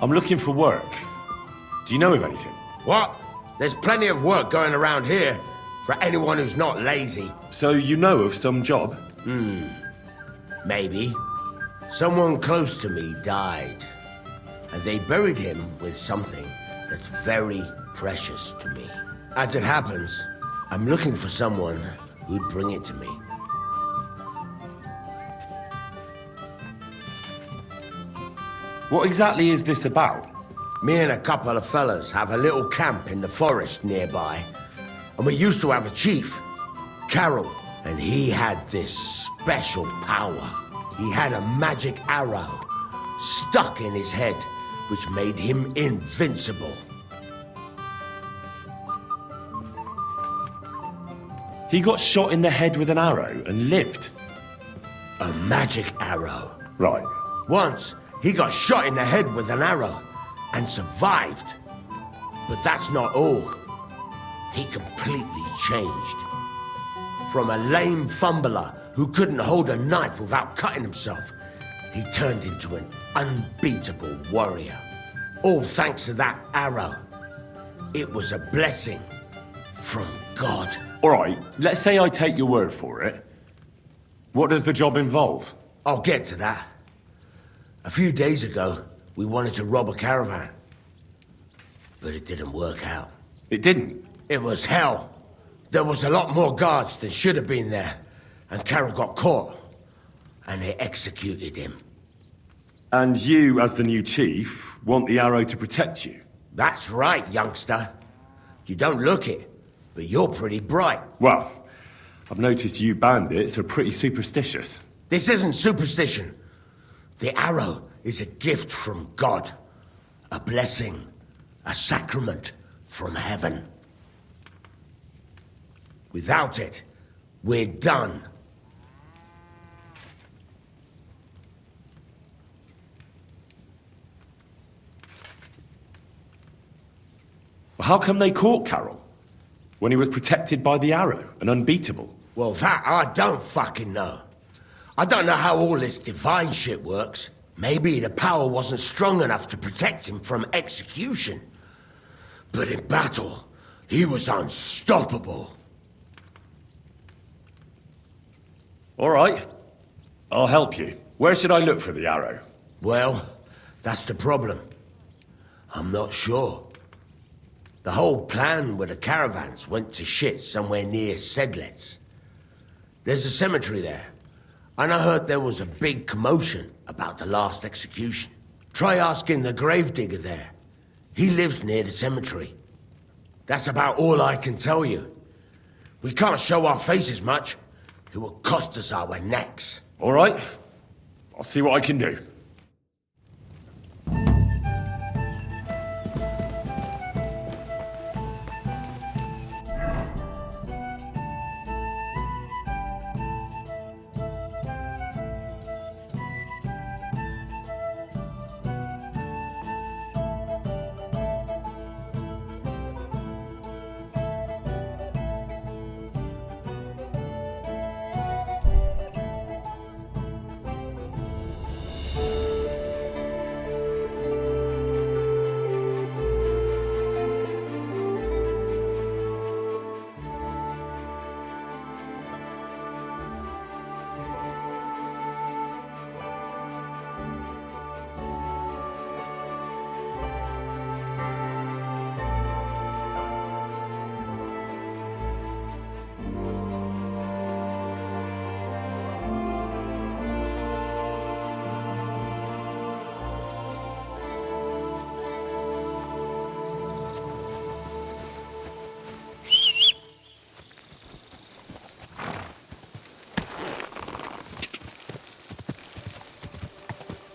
I'm looking for work. Do you know of anything? What? There's plenty of work going around here for anyone who's not lazy. So you know of some job? Maybe. Someone close to me died, and they buried him with something that's very precious to me. As it happens, I'm looking for someone who'd bring it to me. What exactly is this about? Me and a couple of fellas have a little camp in the forest nearby, and we used to have a chief, Karel, and he had this special power. He had a magic arrow stuck in his head, which made him invincible. He got shot in the head with an arrow and lived. A magic arrow. Right. Once, he got shot in the head with an arrow and survived. But that's not all. He completely changed. From a lame fumbler who couldn't hold a knife without cutting himself, he turned into an unbeatable warrior. All thanks to that arrow. It was a blessing from God. All right, let's say I take your word for it. What does the job involve? I'll get to that. A few days ago, we wanted to rob a caravan. But it didn't work out. It didn't? It was hell. There was a lot more guards than should have been there. And Karel got caught. And they executed him. And you, as the new chief, want the arrow to protect you? That's right, youngster. You don't look it, but you're pretty bright. Well, I've noticed you bandits are pretty superstitious. This isn't superstition. The arrow is a gift from God. A blessing. A sacrament from heaven. Without it, we're done. How come they caught Karel? When he was protected by the arrow and unbeatable? Well, that I don't fucking know. I don't know how all this divine shit works. Maybe the power wasn't strong enough to protect him from execution. But in battle, he was unstoppable. All right. I'll help you. Where should I look for the arrow? Well, that's the problem. I'm not sure. The whole plan with the caravans went to shit somewhere near Sedlets. There's a cemetery there, and I heard there was a big commotion about the last execution. Try asking the Gravedigger there. He lives near the cemetery. That's about all I can tell you. We can't show our faces much. It will cost us our necks. All right. I'll see what I can do.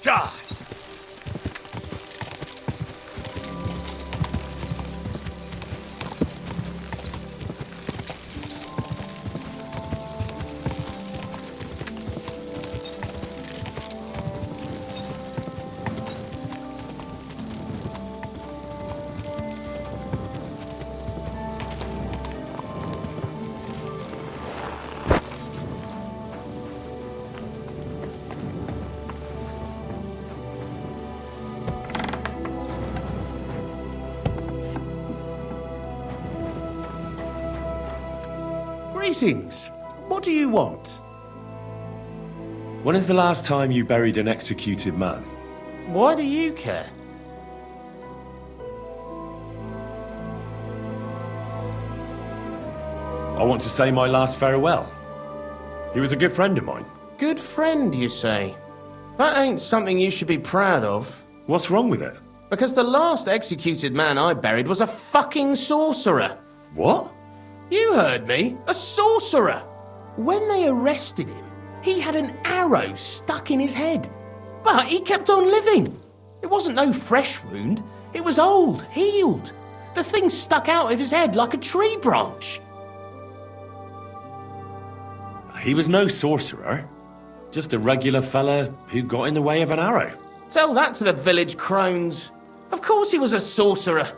God! Greetings. What do you want? When is the last time you buried an executed man? Why do you care? I want to say my last farewell. He was a good friend of mine. Good friend, you say? That ain't something you should be proud of. What's wrong with it? Because the last executed man I buried was a fucking sorcerer. What? You heard me. A sorcerer. When they arrested him, he had an arrow stuck in his head. But he kept on living. It wasn't no fresh wound. It was old, healed. The thing stuck out of his head like a tree branch. He was no sorcerer. Just a regular fella who got in the way of an arrow. Tell that to the village crones. Of course he was a sorcerer.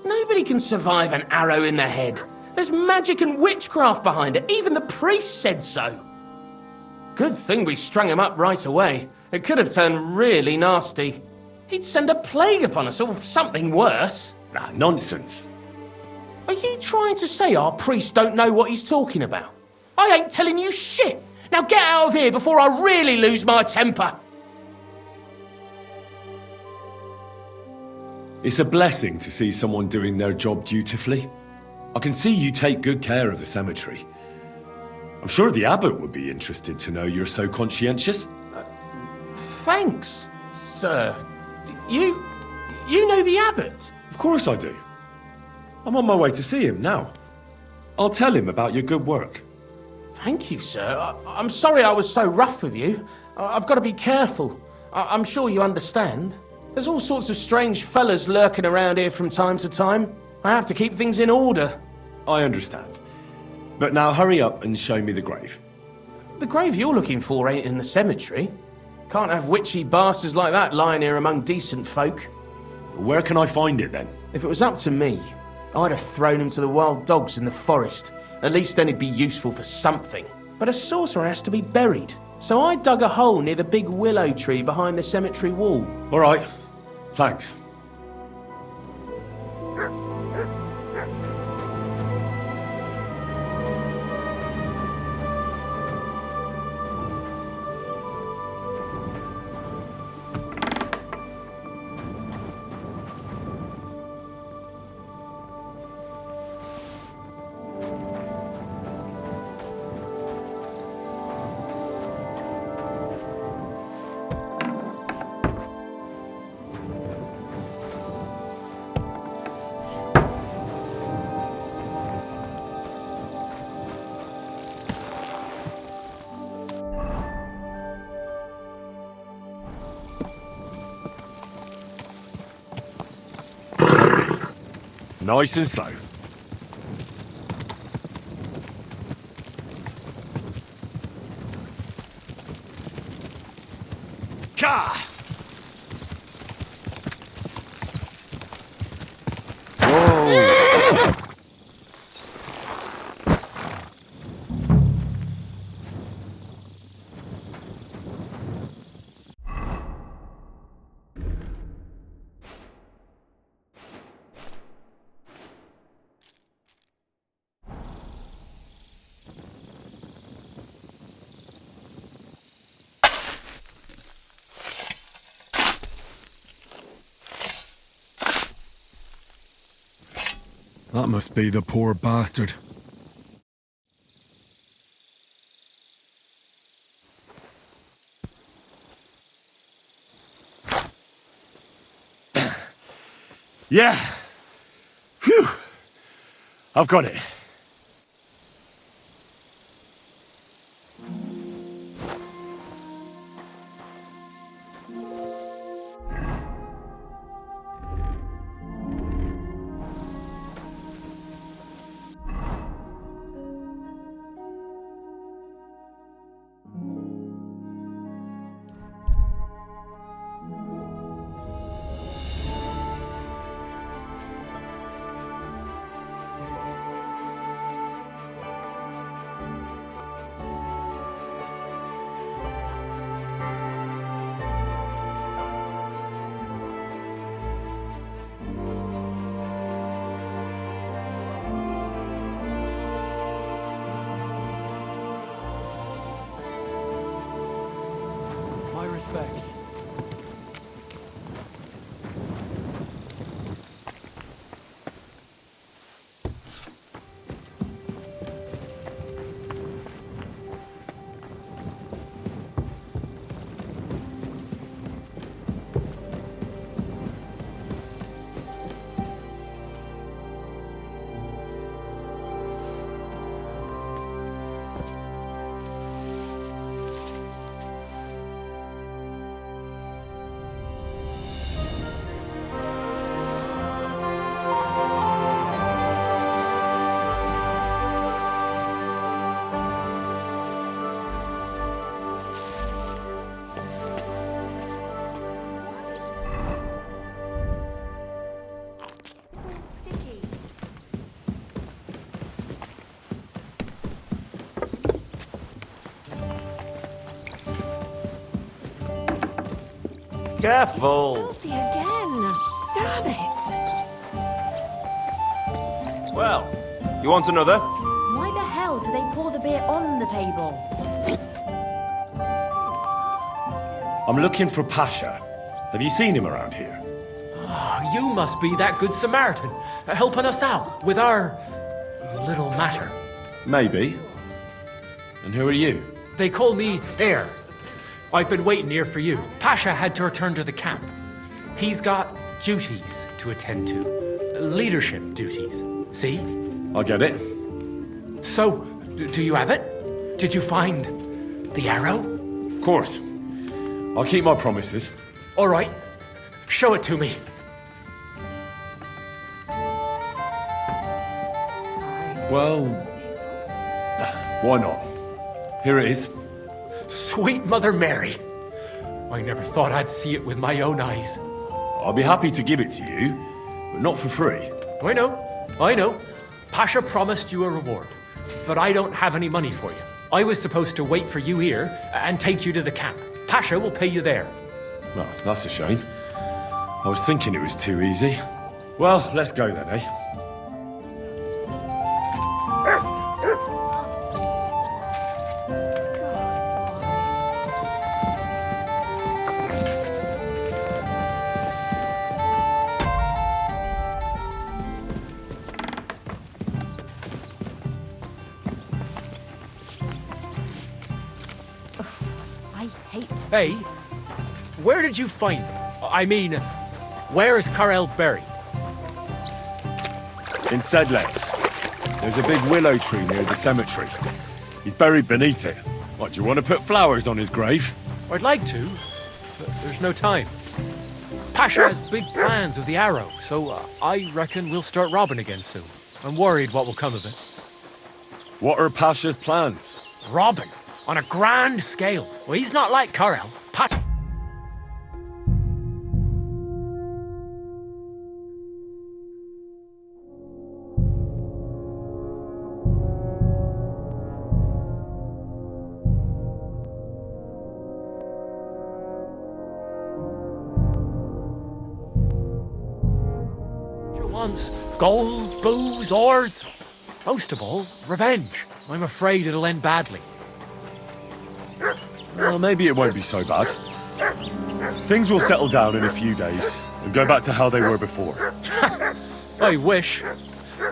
Nobody can survive an arrow in the head. There's magic and witchcraft behind it. Even the priest said so. Good thing we strung him up right away. It could have turned really nasty. He'd send a plague upon us or something worse. Ah, nonsense. Are you trying to say our priest don't know what he's talking about? I ain't telling you shit. Now get out of here before I really lose my temper. It's a blessing to see someone doing their job dutifully. I can see you take good care of the cemetery. I'm sure the abbot would be interested to know you're so conscientious. Thanks, sir. You know the abbot? Of course I do. I'm on my way to see him now. I'll tell him about your good work. Thank you, sir. I'm sorry I was so rough with you. I've got to be careful. I'm sure you understand. There's all sorts of strange fellas lurking around here from time to time. I have to keep things in order. I understand. But now hurry up and show me the grave. The grave you're looking for ain't in the cemetery. Can't have witchy bastards like that lying here among decent folk. Where can I find it then? If it was up to me, I'd have thrown him to the wild dogs in the forest. At least then he'd be useful for something. But a sorcerer has to be buried. So I dug a hole near the big willow tree behind the cemetery wall. All right. Thanks. Nice and slow. Ka! Whoa! That must be the poor bastard. Yeah. Phew. I've got it. respects. Careful! Filthy again! Damn it! Well, you want another? Why the hell do they pour the beer on the table? I'm looking for Pasha. Have you seen him around here? Oh, you must be that good Samaritan, helping us out with our little matter. Maybe. And who are you? They call me Hare. I've been waiting here for you. Pasha had to return to the camp. He's got duties to attend to. Leadership duties. See? I get it. So, do you have it? Did you find the arrow? Of course. I'll keep my promises. All right. Show it to me. Well, why not? Here it is. Sweet Mother Mary. I never thought I'd see it with my own eyes. I'll be happy to give it to you, but not for free. I know. Pasha promised you a reward, but I don't have any money for you. I was supposed to wait for you here and take you to the camp. Pasha will pay you there. Oh, that's a shame. I was thinking it was too easy. Well, let's go then, eh? Hey, where did you find them? I mean, where is Karel buried? In Sedlets. There's a big willow tree near the cemetery. He's buried beneath it. What, do you want to put flowers on his grave? I'd like to, but there's no time. Pasha has big plans with the arrow, so I reckon we'll start robbing again soon. I'm worried what will come of it. What are Pasha's plans? Robbing? On a grand scale. Well, he's not like Karel. Wants gold, booze, ores. Most of all, revenge. I'm afraid it'll end badly. Well, maybe it won't be so bad. Things will settle down in a few days and go back to how they were before. I wish.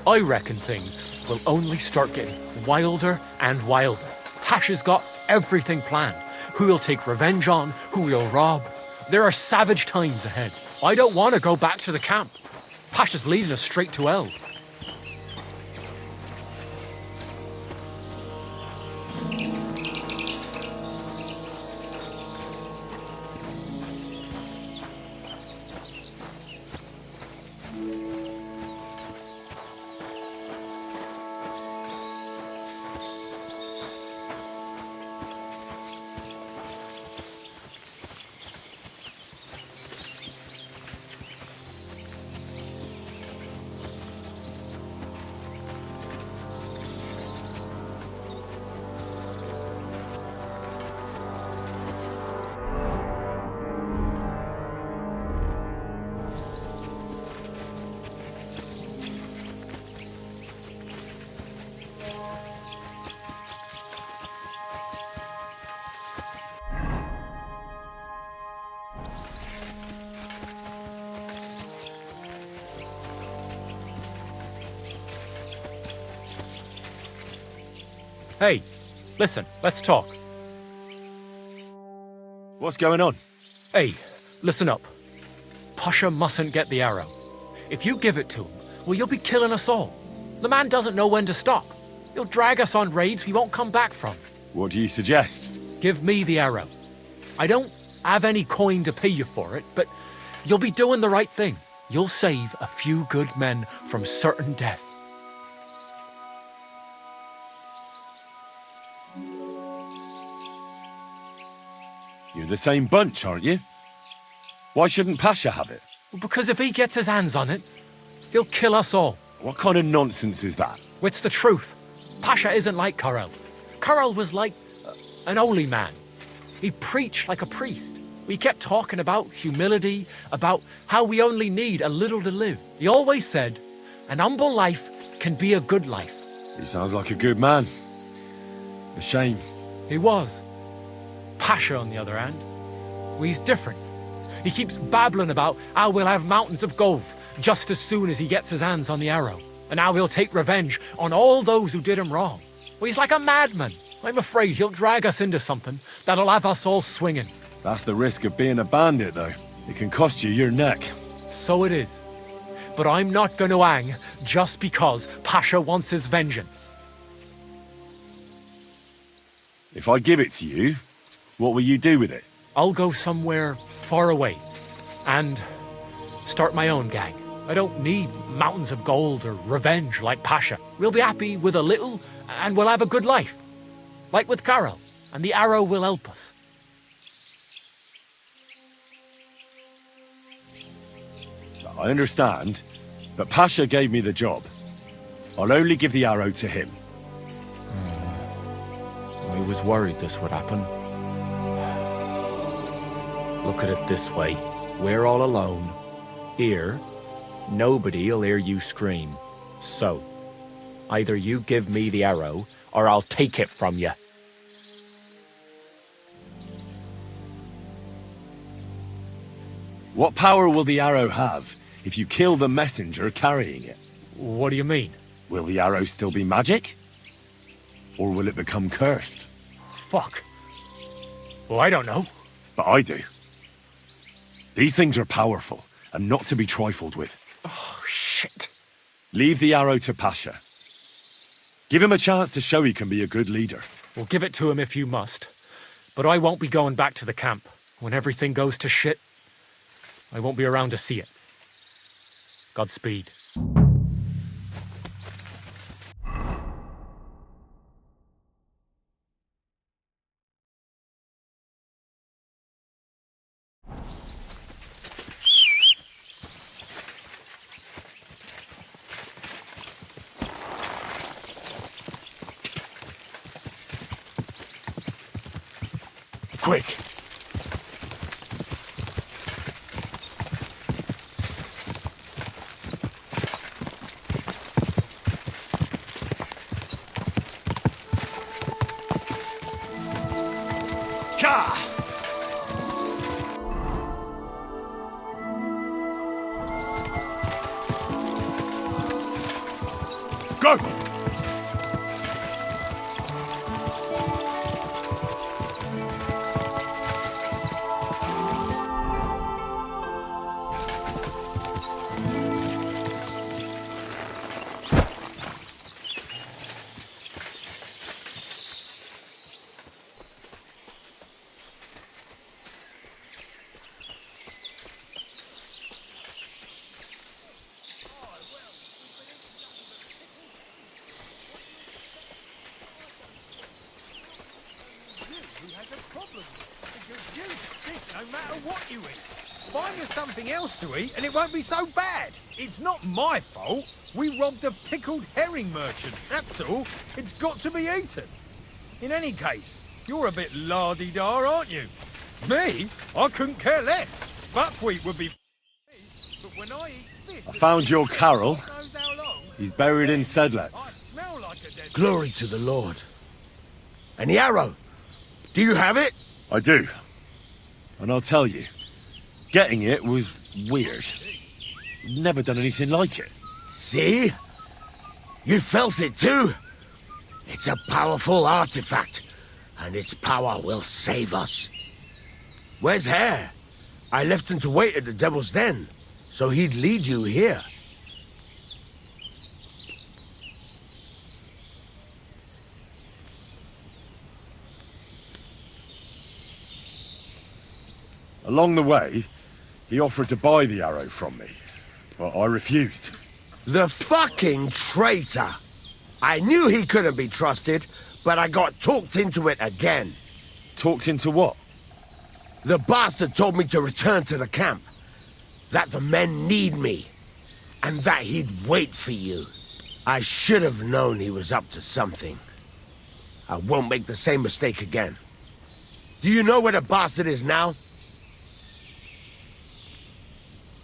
I reckon things will only start getting wilder and wilder. Pasha's got everything planned. Who he'll take revenge on, who he'll rob. There are savage times ahead. I don't want to go back to the camp. Pasha's leading us straight to hell. Hey, listen, let's talk. What's going on? Hey, listen up. Pasha mustn't get the arrow. If you give it to him, well, you'll be killing us all. The man doesn't know when to stop. He'll drag us on raids we won't come back from. What do you suggest? Give me the arrow. I don't have any coin to pay you for it, but you'll be doing the right thing. You'll save a few good men from certain death. You're the same bunch, aren't you? Why shouldn't Pasha have it? Because if he gets his hands on it, he'll kill us all. What kind of nonsense is that? It's the truth. Pasha isn't like Karel. Karel was like an holy man. He preached like a priest. We kept talking about humility, about how we only need a little to live. He always said, an humble life can be a good life. He sounds like a good man. A shame. He was. Pasha, on the other hand, well, he's different. He keeps babbling about how we'll have mountains of gold just as soon as he gets his hands on the arrow, and how he'll take revenge on all those who did him wrong. Well, he's like a madman. I'm afraid he'll drag us into something that'll have us all swinging. That's the risk of being a bandit, though. It can cost you your neck. So it is. But I'm not going to hang just because Pasha wants his vengeance. If I give it to you, what will you do with it? I'll go somewhere far away and start my own gang. I don't need mountains of gold or revenge like Pasha. We'll be happy with a little and we'll have a good life. Like with Karel, and the arrow will help us. I understand, but Pasha gave me the job. I'll only give the arrow to him. I was worried this would happen. Look at it this way. We're all alone. Here, nobody'll hear you scream. So, either you give me the arrow, or I'll take it from you. What power will the arrow have if you kill the messenger carrying it? What do you mean? Will the arrow still be magic? Or will it become cursed? Fuck. Well, I don't know. But I do. These things are powerful, and not to be trifled with. Oh, shit. Leave the arrow to Pasha. Give him a chance to show he can be a good leader. Well, give it to him if you must. But I won't be going back to the camp. When everything goes to shit, I won't be around to see it. Godspeed. Quick! Go! No matter what you eat. Find us something else to eat and it won't be so bad. It's not my fault. We robbed a pickled herring merchant, that's all. It's got to be eaten. In any case, you're a bit la-di-da, aren't you? Me? I couldn't care less. Buckwheat would be but when I eat fish... I found your Karel. knows how long, He's buried in I Sedlets. smell like a dead... Glory to the Lord. And the arrow? Do you have it? I do. And I'll tell you, getting it was weird. Never done anything like it. See? You felt it too? It's a powerful artifact, and its power will save us. Where's Hare? I left him to wait at the Devil's Den, so he'd lead you here. Along the way, he offered to buy the arrow from me, but I refused. The fucking traitor! I knew he couldn't be trusted, but I got talked into it again. Talked into what? The bastard told me to return to the camp, that the men need me, and that he'd wait for you. I should have known he was up to something. I won't make the same mistake again. Do you know where the bastard is now?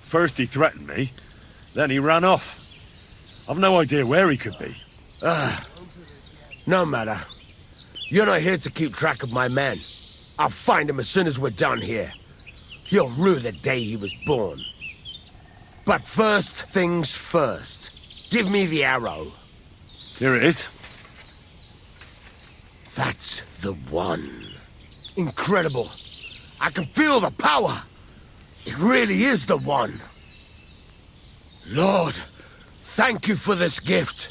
First he threatened me, then he ran off. I've no idea where he could be. No matter. You're not here to keep track of my men. I'll find him as soon as we're done here. He'll rue the day he was born. But first things first. Give me the arrow. Here it is. That's the one. Incredible. I can feel the power. It really is the one. Lord, thank you for this gift.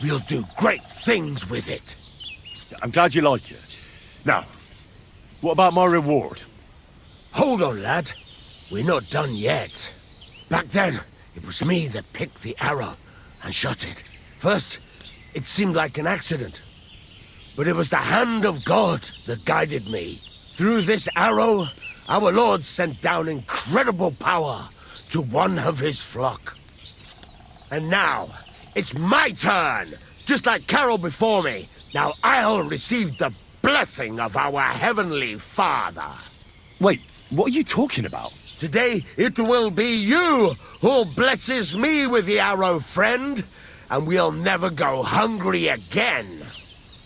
We'll do great things with it. I'm glad you like it. Now, what about my reward? Hold on, lad. We're not done yet. Back then, it was me that picked the arrow and shot it. First, it seemed like an accident. But it was the hand of God that guided me. Through this arrow, our Lord sent down incredible power to one of his flock. And now, it's my turn! Just like Karel before me. Now I'll receive the blessing of our Heavenly Father. Wait, what are you talking about? Today, it will be you who blesses me with the arrow, friend. And we'll never go hungry again.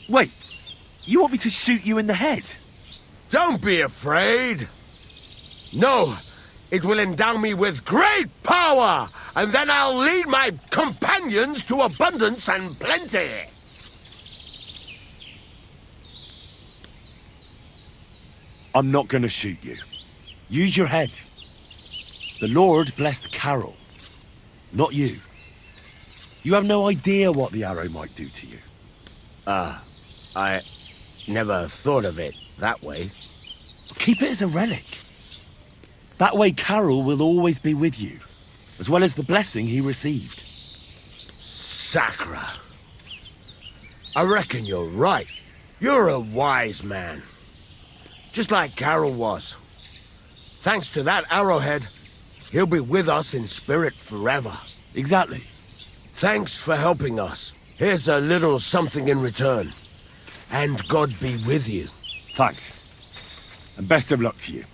Wait, you want me to shoot you in the head? Don't be afraid. No, it will endow me with great power, and then I'll lead my companions to abundance and plenty. I'm not going to shoot you. Use your head. The Lord blessed Karel, not you. You have no idea what the arrow might do to you. I never thought of it that way. Keep it as a relic. That way Karel will always be with you, as well as the blessing he received. Sacra. I reckon you're right. You're a wise man. Just like Karel was. Thanks to that arrowhead, he'll be with us in spirit forever. Exactly. Thanks for helping us. Here's a little something in return. And God be with you. Thanks. And best of luck to you.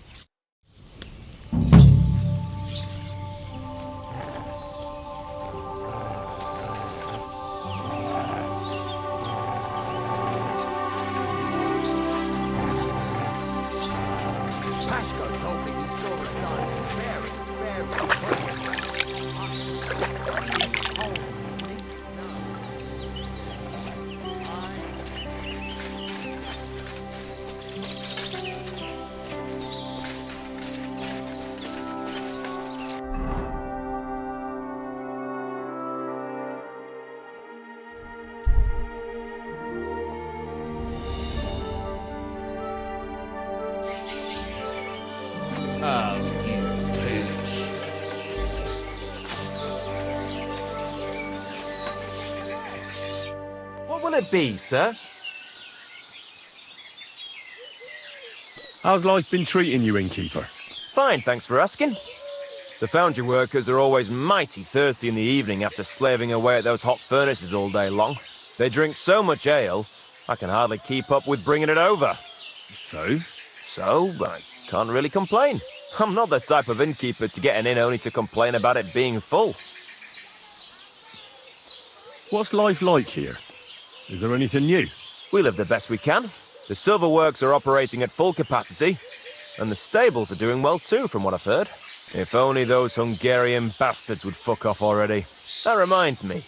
What will it be, sir? How's life been treating you, Innkeeper? Fine, thanks for asking. The foundry workers are always mighty thirsty in the evening after slaving away at those hot furnaces all day long. They drink so much ale, I can hardly keep up with bringing it over. So, I can't really complain. I'm not the type of innkeeper to get an inn only to complain about it being full. what's life like here? Is there anything new? We live the best we can. The silver works are operating at full capacity, and the stables are doing well too, from what I've heard. If only those Hungarian bastards would fuck off already. That reminds me.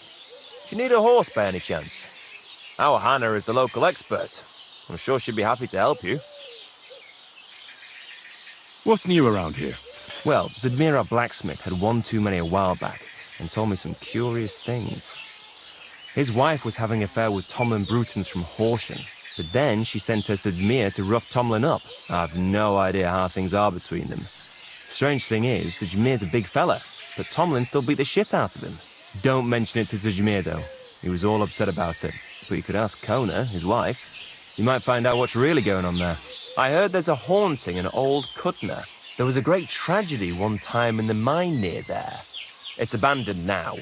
Do you need a horse by any chance? Our Hannah is the local expert. I'm sure she'd be happy to help you. What's new around here? Well, Zdimir, our blacksmith, had one too many a while back and told me some curious things. His wife was having an affair with Thomlin Bruthans from Horsham, but then she sent her Zdimir to rough Thomlin up. I've no idea how things are between them. Strange thing is, Zdimir's a big fella, but Thomlin still beat the shit out of him. Don't mention it to Zdimir, though. He was all upset about it. But you could ask Kona, his wife. You might find out what's really going on there. I heard there's a haunting in old Kuttenberg. There was a great tragedy one time in the mine near there. It's abandoned now.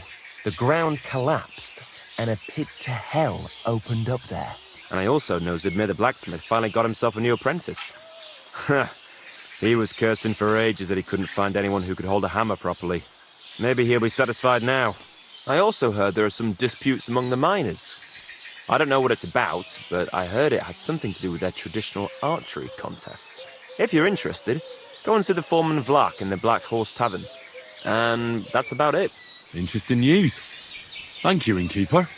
The ground collapsed, and a pit to hell opened up there. And I also know Zdimir the blacksmith finally got himself a new apprentice. He was cursing for ages that he couldn't find anyone who could hold a hammer properly. Maybe he'll be satisfied now. I also heard there are some disputes among the miners. I don't know what it's about, but I heard it has something to do with their traditional archery contest. If you're interested, go and see the foreman Vlak in the Black Horse Tavern. And that's about it. Interesting news. Thank you, Innkeeper.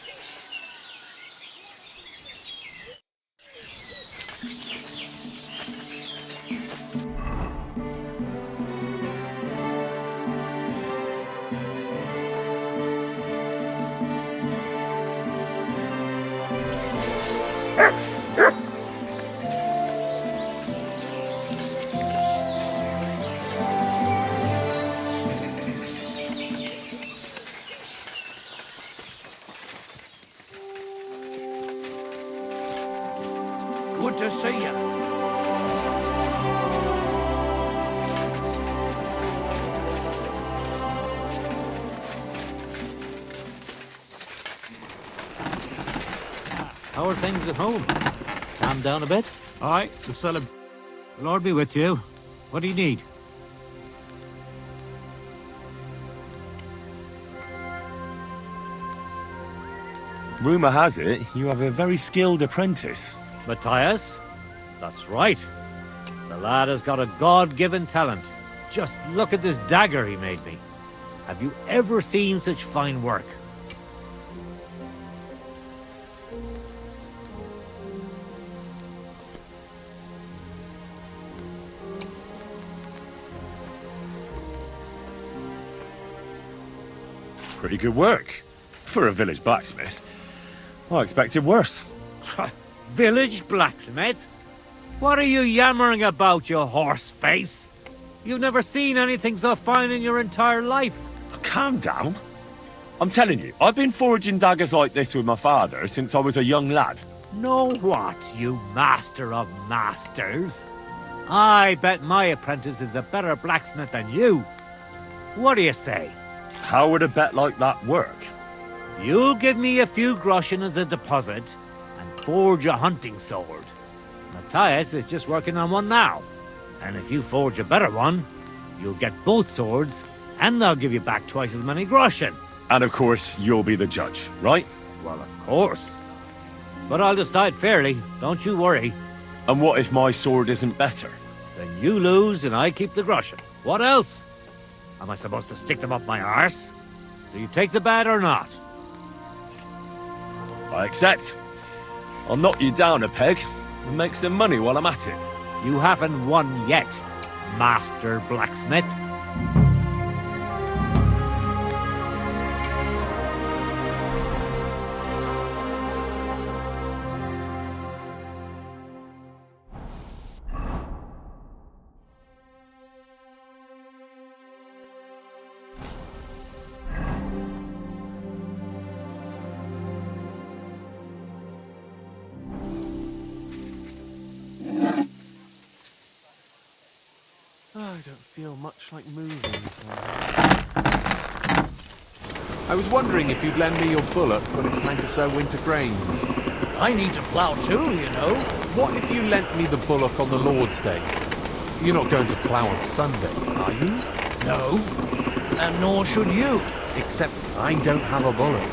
Good to see you. How are things at home? Calm down a bit? Aye, the celeb. Lord be with you. What do you need? Rumour has it you have a very skilled apprentice. Matthias? That's right. The lad has got a God-given talent. Just look at this dagger he made me. Have you ever seen such fine work? Pretty good work. For a village blacksmith. I expected worse. Village blacksmith? What are you yammering about, you horse face? You've never seen anything so fine in your entire life. Calm down. I'm telling you, I've been forging daggers like this with my father since I was a young lad. Know what, you master of masters? I bet my apprentice is a better blacksmith than you. What do you say? How would a bet like that work? You'll give me a few groschen as a deposit and forge a hunting sword. Matthias is just working on one now. And if you forge a better one, you'll get both swords and I'll give you back twice as many groschen. And of course, you'll be the judge, right? Well, of course. But I'll decide fairly, don't you worry. And what if my sword isn't better? Then you lose and I keep the groschen. What else? Am I supposed to stick them up my arse? Do you take the bet or not? I accept. I'll knock you down a peg and make some money while I'm at it. You haven't won yet, Master Blacksmith. I don't feel much like moving, so... I was wondering if you'd lend me your bullock when it's time to sow winter grains. I need to plough too, you know. What if you lent me the bullock on the Lord's Day? You're not going to plough on Sunday, are you? No, and nor should you. Except I don't have a bullock,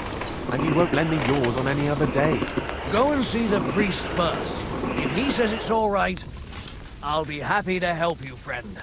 and you won't lend me yours on any other day. Go and see the priest first. If he says it's all right, I'll be happy to help you, friend.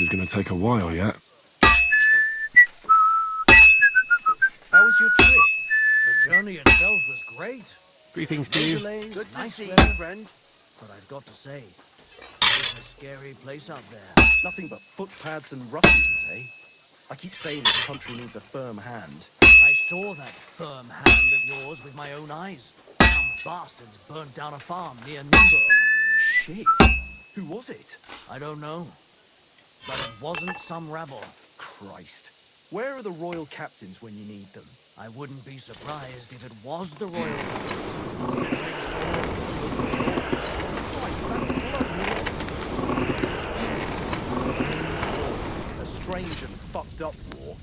is going to take a while yet. How was your trip? The journey itself was great. Greetings to you. Delays, Good to nice see you, weather. friend. But I've got to say, it's a scary place out there. Nothing but footpads and ruffians, eh? I keep saying this country needs a firm hand. I saw that firm hand of yours with my own eyes. Some bastards burnt down a farm near Nürnberg. Shit. Who was it? I don't know. But it wasn't some rebel. Christ. Where are the royal captains when you need them? I wouldn't be surprised if it was the royal. A strange and fucked up war.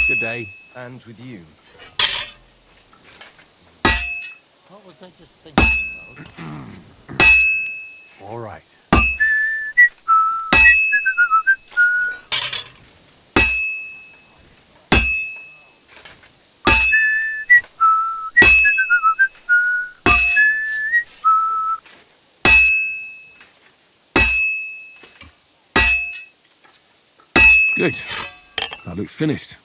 Good day. And with you. What was I just thinking about? All right. Good. That looks finished.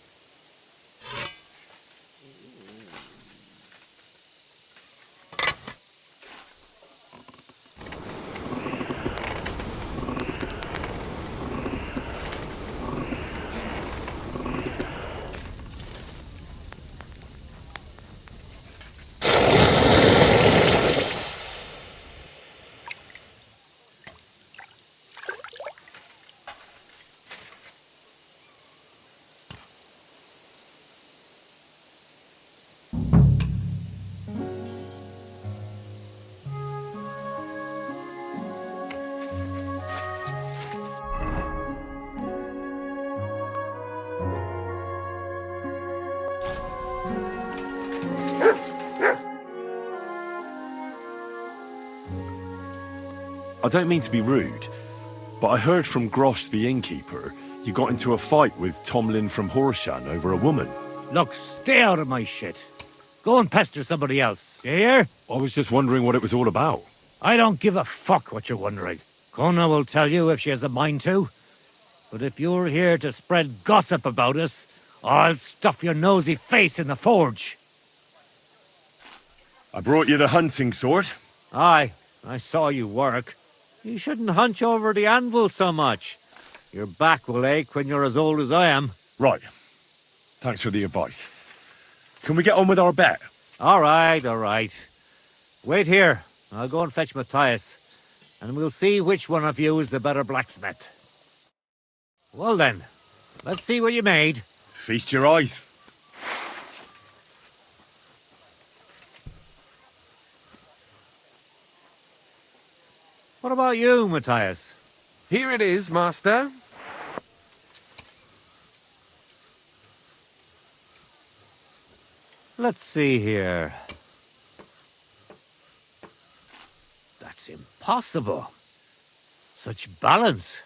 I don't mean to be rude, but I heard from Grosch the Innkeeper you got into a fight with Thomlin from Horshan over a woman. Look, stay out of my shit. Go and pester somebody else. You hear? I was just wondering what it was all about. I don't give a fuck what you're wondering. Kona will tell you if she has a mind to. But if you're here to spread gossip about us, I'll stuff your nosy face in the forge. I brought you the hunting sword. Aye, I saw you work. You shouldn't hunch over the anvil so much. Your back will ache when you're as old as I am. Right. Thanks for the advice. Can we get on with our bet? All right. Wait here. I'll go and fetch Matthias, and we'll see which one of you is the better blacksmith. Well then, let's see what you made. Feast your eyes. What about you, Matthias? Here it is, master. Let's see here. That's impossible. Such balance.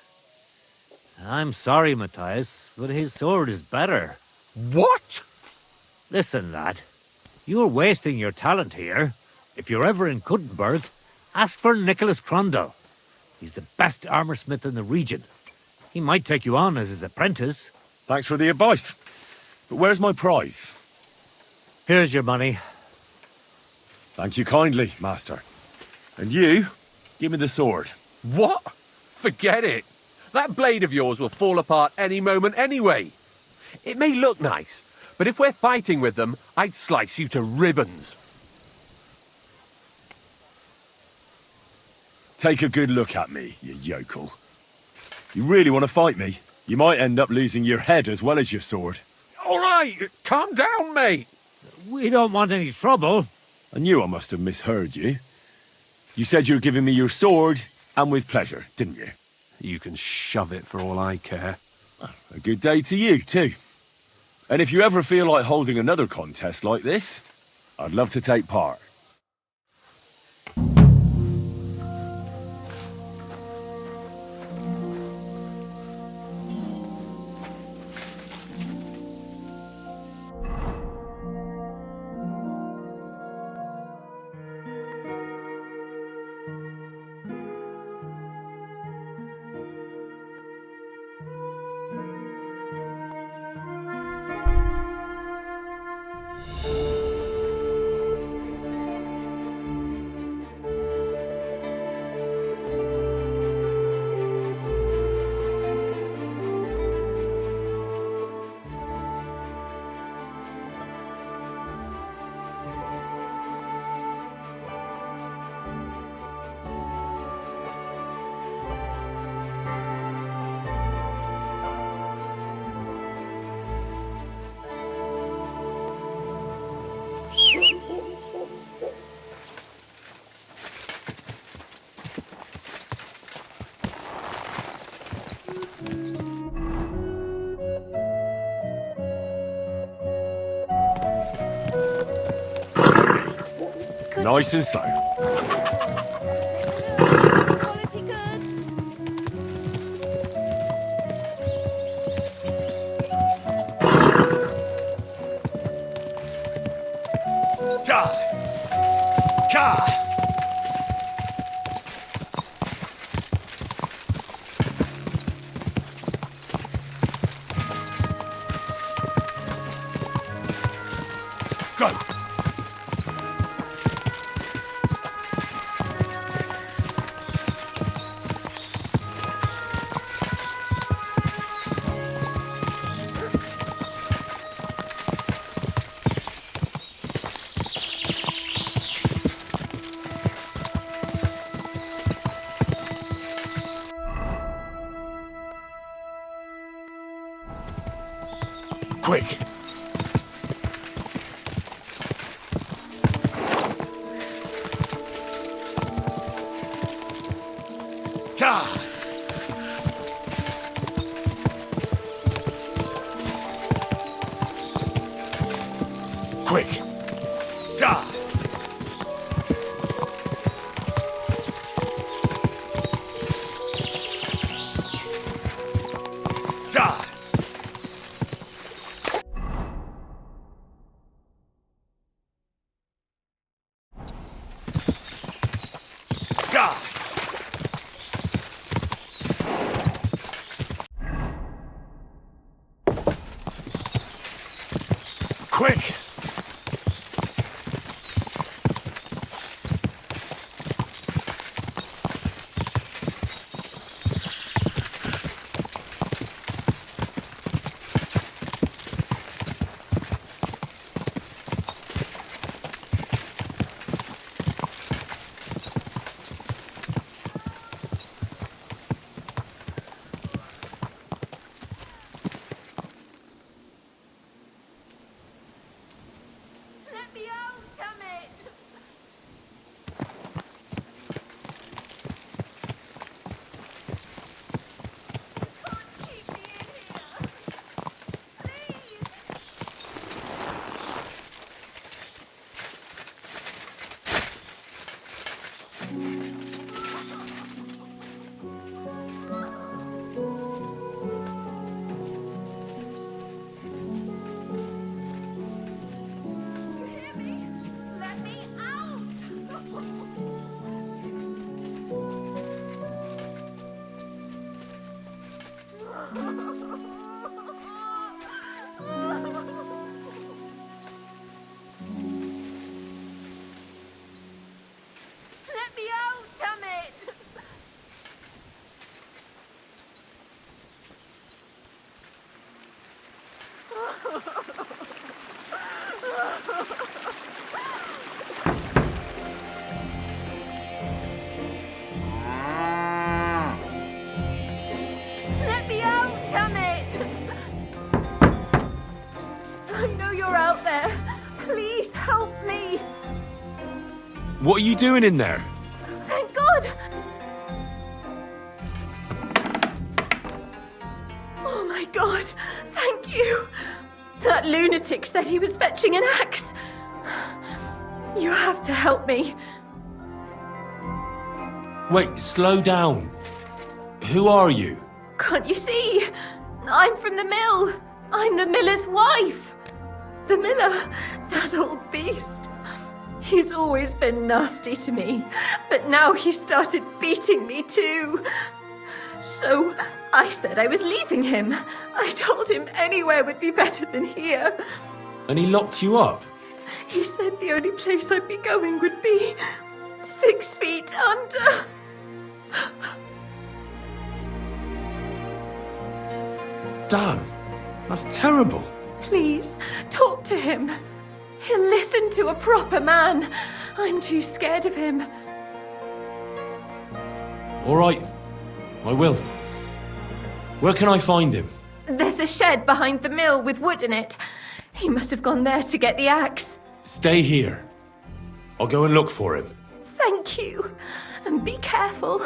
I'm sorry, Matthias, but his sword is better. What? Listen, lad. You're wasting your talent here. If you're ever in Kuttenberg, ask for Nicholas Crondell. He's the best armorsmith in the region. He might take you on as his apprentice. Thanks for the advice. But where's my prize? Here's your money. Thank you kindly, master. And you, give me the sword. What? Forget it. That blade of yours will fall apart any moment anyway. It may look nice, but if we're fighting with them, I'd slice you to ribbons. Take a good look at me, you yokel. You really want to fight me? You might end up losing your head as well as your sword. All right, calm down, mate. We don't want any trouble. I knew I must have misheard you. You said you were giving me your sword, and with pleasure, didn't you? You can shove it for all I care. A good day to you, too. And if you ever feel like holding another contest like this, I'd love to take part. Nice and slow. Quality goods. Go! Quick! Ka! Quick! Ka! Ka! Ka! Quick! Let me out, damn it! You can't keep me in here. Please! You hear me? Let me out! Let me out, damn it! Let me out, damn it! I know you're out there. Please help me. What are you doing in there? Thank God. Oh my God. Thank you. That lunatic said he was fetching an axe. You have to help me. Wait, slow down. Who are you? Can't you see? I'm from the mill. I'm the miller's wife. The miller, that old beast. He's always been nasty to me, but now he started beating me too. So I said I was leaving him. I told him anywhere would be better than here. And he locked you up? He said the only place I'd be going would be 6 feet under. Damn, that's terrible. Please, talk to him. He'll listen to a proper man. I'm too scared of him. All right, I will. Where can I find him? There's a shed behind the mill with wood in it. He must have gone there to get the axe. Stay here. I'll go and look for him. Thank you. And be careful.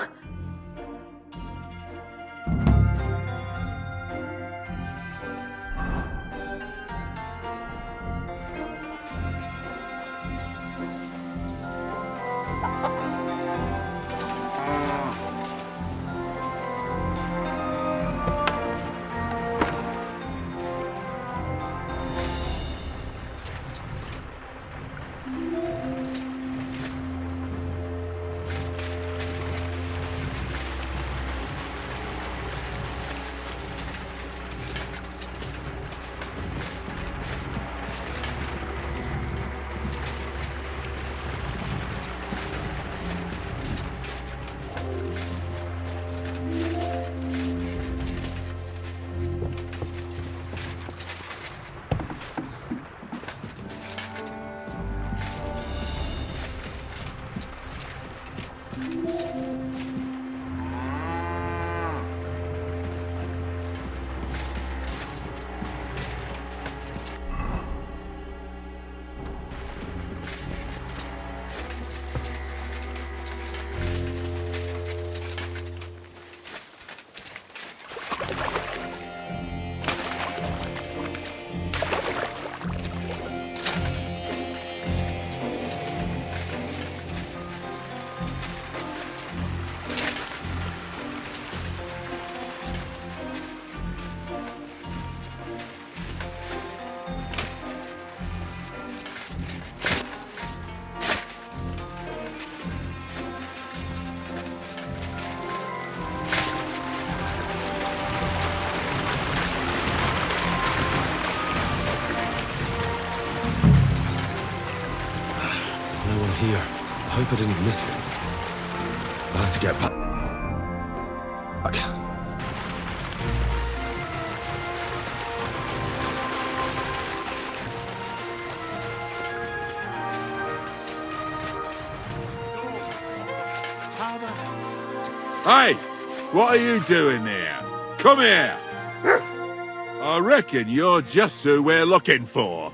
hope I didn't miss him. I have to get back. Hey! What are you doing there? Come here! I reckon you're just who we're looking for.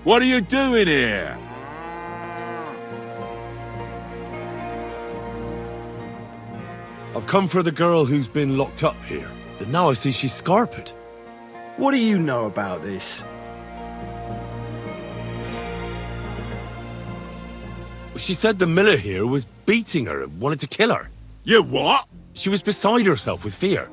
What are you doing here? I've come for the girl who's been locked up here. But now I see she's scarpered. What do you know about this? She said the miller here was beating her and wanted to kill her. You what? She was beside herself with fear.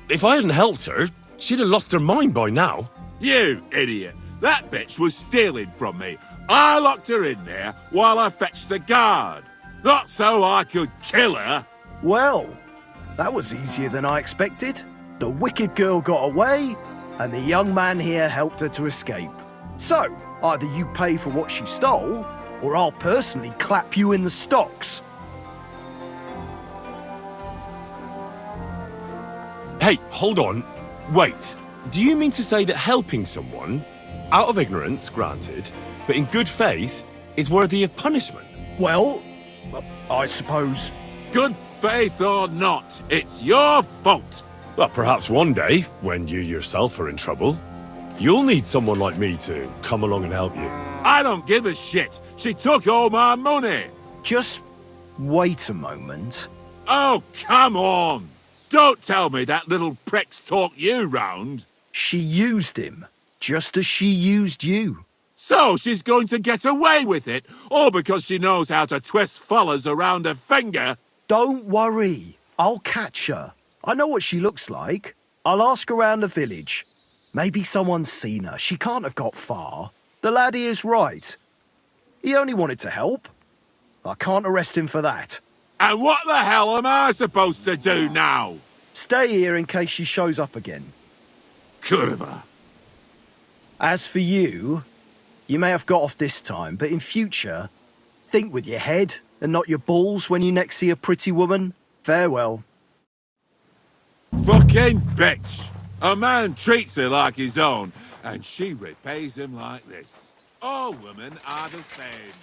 If I hadn't helped her, she'd have lost her mind by now. You idiot! That bitch was stealing from me. I locked her in there while I fetched the guard. Not so I could kill her. Well, that was easier than I expected. The wicked girl got away, and the young man here helped her to escape. So, either you pay for what she stole, or I'll personally clap you in the stocks. Hey, hold on. Wait. Do you mean to say that helping someone, out of ignorance, granted, but in good faith, is worthy of punishment? Well, I suppose... Good faith or not, it's your fault. Well, perhaps one day, when you yourself are in trouble, you'll need someone like me to come along and help you. I don't give a shit. She took all my money. Just wait a moment. Oh, come on. Don't tell me that little prick's talked you round. She used him, just as she used you. So she's going to get away with it, all because she knows how to twist fellas around her finger. Don't worry, I'll catch her. I know what she looks like. I'll ask around the village. Maybe someone's seen her. She can't have got far. The laddie is right. He only wanted to help. I can't arrest him for that. And what the hell am I supposed to do now? Stay here in case she shows up again. Kurva. As for you, you may have got off this time, but in future, think with your head and not your balls when you next see a pretty woman. Farewell. Fucking bitch! A man treats her like his own, and she repays him like this. All women are the same.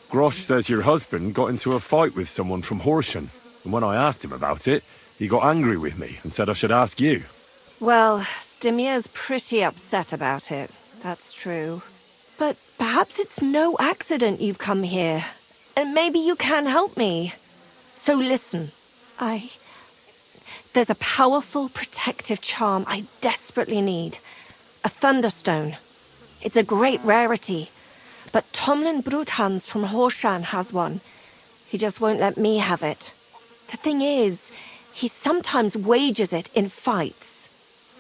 Grosch says your husband got into a fight with someone from Horsham, and when I asked him about it, he got angry with me and said I should ask you. Well, Zdimir's pretty upset about it. That's true. But perhaps it's no accident you've come here. And maybe you can help me. So listen, There's a powerful protective charm I desperately need. A Thunderstone. It's a great rarity. But Thomlin Bruthans from Horsham has one. He just won't let me have it. The thing is, he sometimes wages it in fights.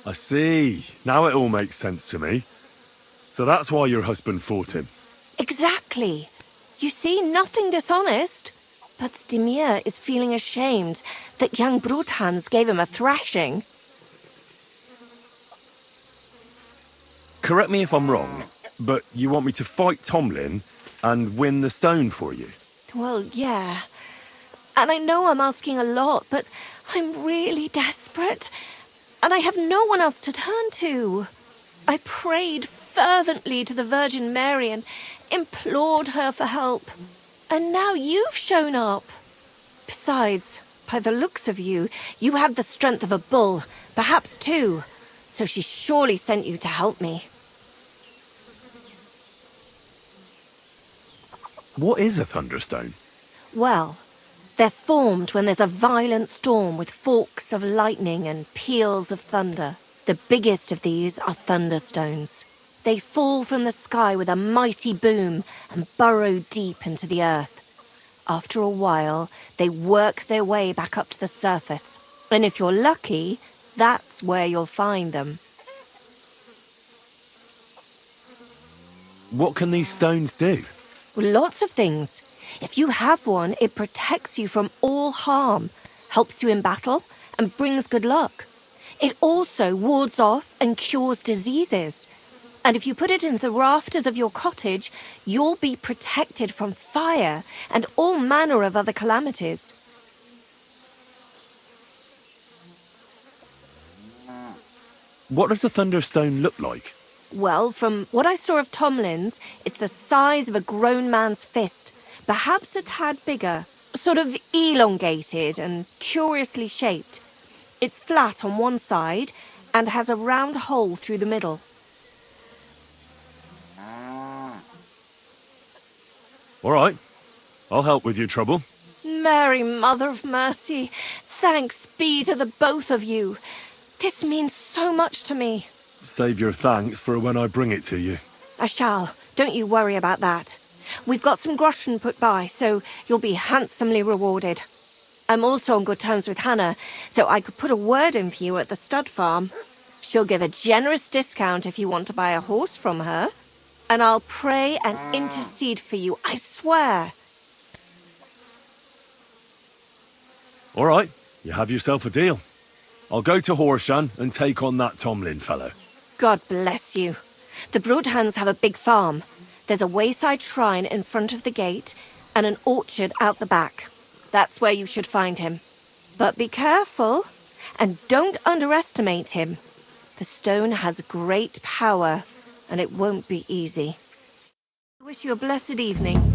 I see. Now it all makes sense to me. So that's why your husband fought him. Exactly. You see, nothing dishonest. But Zdimir is feeling ashamed that young Bruthans gave him a thrashing. Correct me if I'm wrong, but you want me to fight Thomlin and win the stone for you? Well, yeah. And I know I'm asking a lot, but I'm really desperate. And I have no one else to turn to. I prayed fervently to the Virgin Mary and implored her for help. And now you've shown up. Besides, by the looks of you, you have the strength of a bull, perhaps two. So she surely sent you to help me. What is a Thunderstone? Well, they're formed when there's a violent storm with forks of lightning and peals of thunder. The biggest of these are Thunderstones. They fall from the sky with a mighty boom and burrow deep into the earth. After a while, they work their way back up to the surface. And if you're lucky, that's where you'll find them. What can these stones do? Lots of things. If you have one, it protects you from all harm, helps you in battle, and brings good luck. It also wards off and cures diseases. And if you put it into the rafters of your cottage, you'll be protected from fire and all manner of other calamities. What does a Thunderstone look like? Well, from what I saw of Thomlin's, it's the size of a grown man's fist, perhaps a tad bigger, sort of elongated and curiously shaped. It's flat on one side and has a round hole through the middle. All right. I'll help with your trouble. Mary, Mother of Mercy, thanks be to the both of you. This means so much to me. Save your thanks for when I bring it to you. I shall. Don't you worry about that. We've got some groschen put by, so you'll be handsomely rewarded. I'm also on good terms with Hannah, so I could put a word in for you at the stud farm. She'll give a generous discount if you want to buy a horse from her. And I'll pray and intercede for you, I swear. All right. You have yourself a deal. I'll go to Horshan and take on that Thomlin fellow. God bless you. The Bruthans have a big farm. There's a wayside shrine in front of the gate and an orchard out the back. That's where you should find him. But be careful and don't underestimate him. The stone has great power and it won't be easy. I wish you a blessed evening.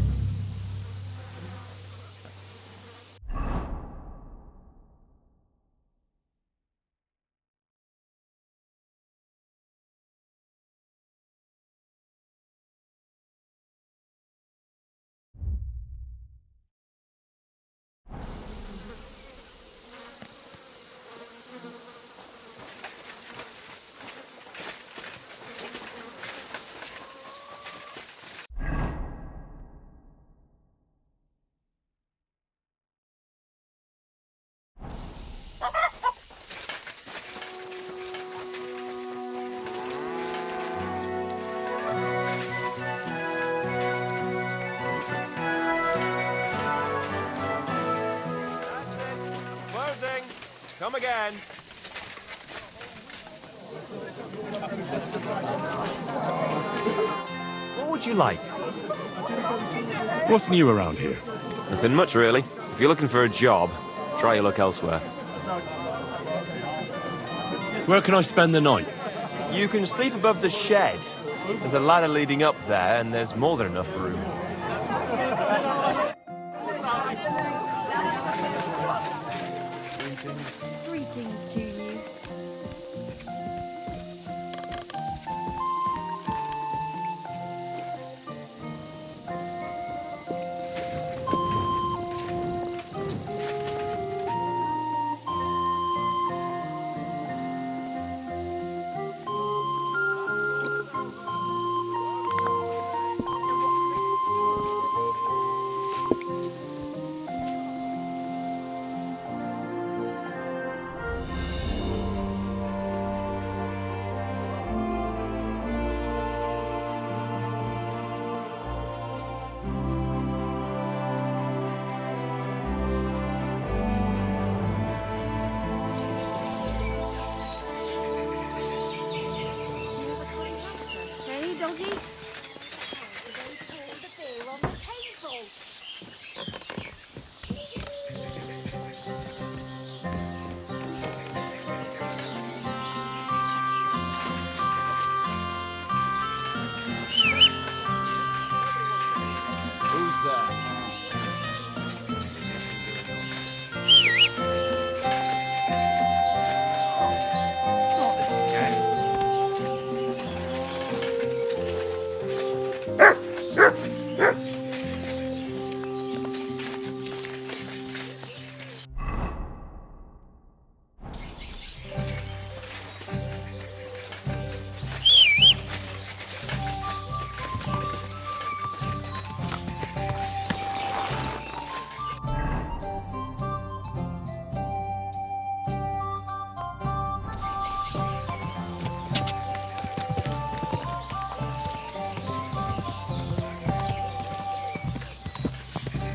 Come again. What would you like? What's new around here? Nothing much, really. If you're looking for a job, try your luck elsewhere. Where can I spend the night? You can sleep above the shed. There's a ladder leading up there, and there's more than enough room. Greetings to you.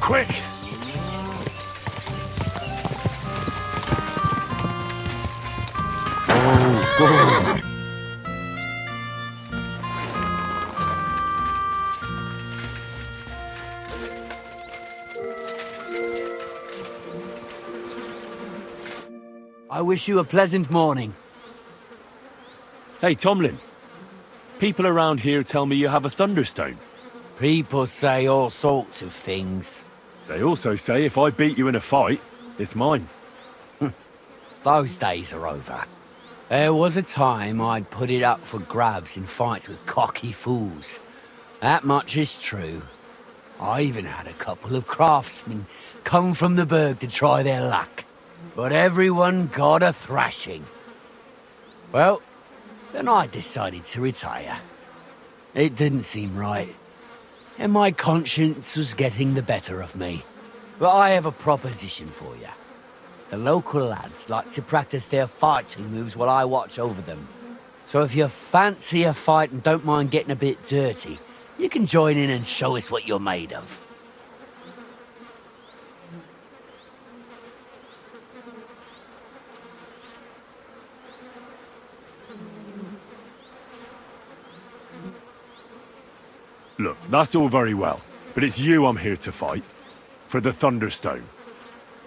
quick! Oh, I wish you a pleasant morning. Hey, Thomlin. People around here tell me you have a Thunderstone. People say all sorts of things. They also say if I beat you in a fight, it's mine. Those days are over. There was a time I'd put it up for grabs in fights with cocky fools. That much is true. I even had a couple of craftsmen come from the burg to try their luck. But everyone got a thrashing. Well, then I decided to retire. It didn't seem right, and my conscience was getting the better of me. But I have a proposition for you. The local lads like to practice their fighting moves while I watch over them. So if you fancy a fight and don't mind getting a bit dirty, you can join in and show us what you're made of. Look, that's all very well, but it's you I'm here to fight. For the Thunderstone.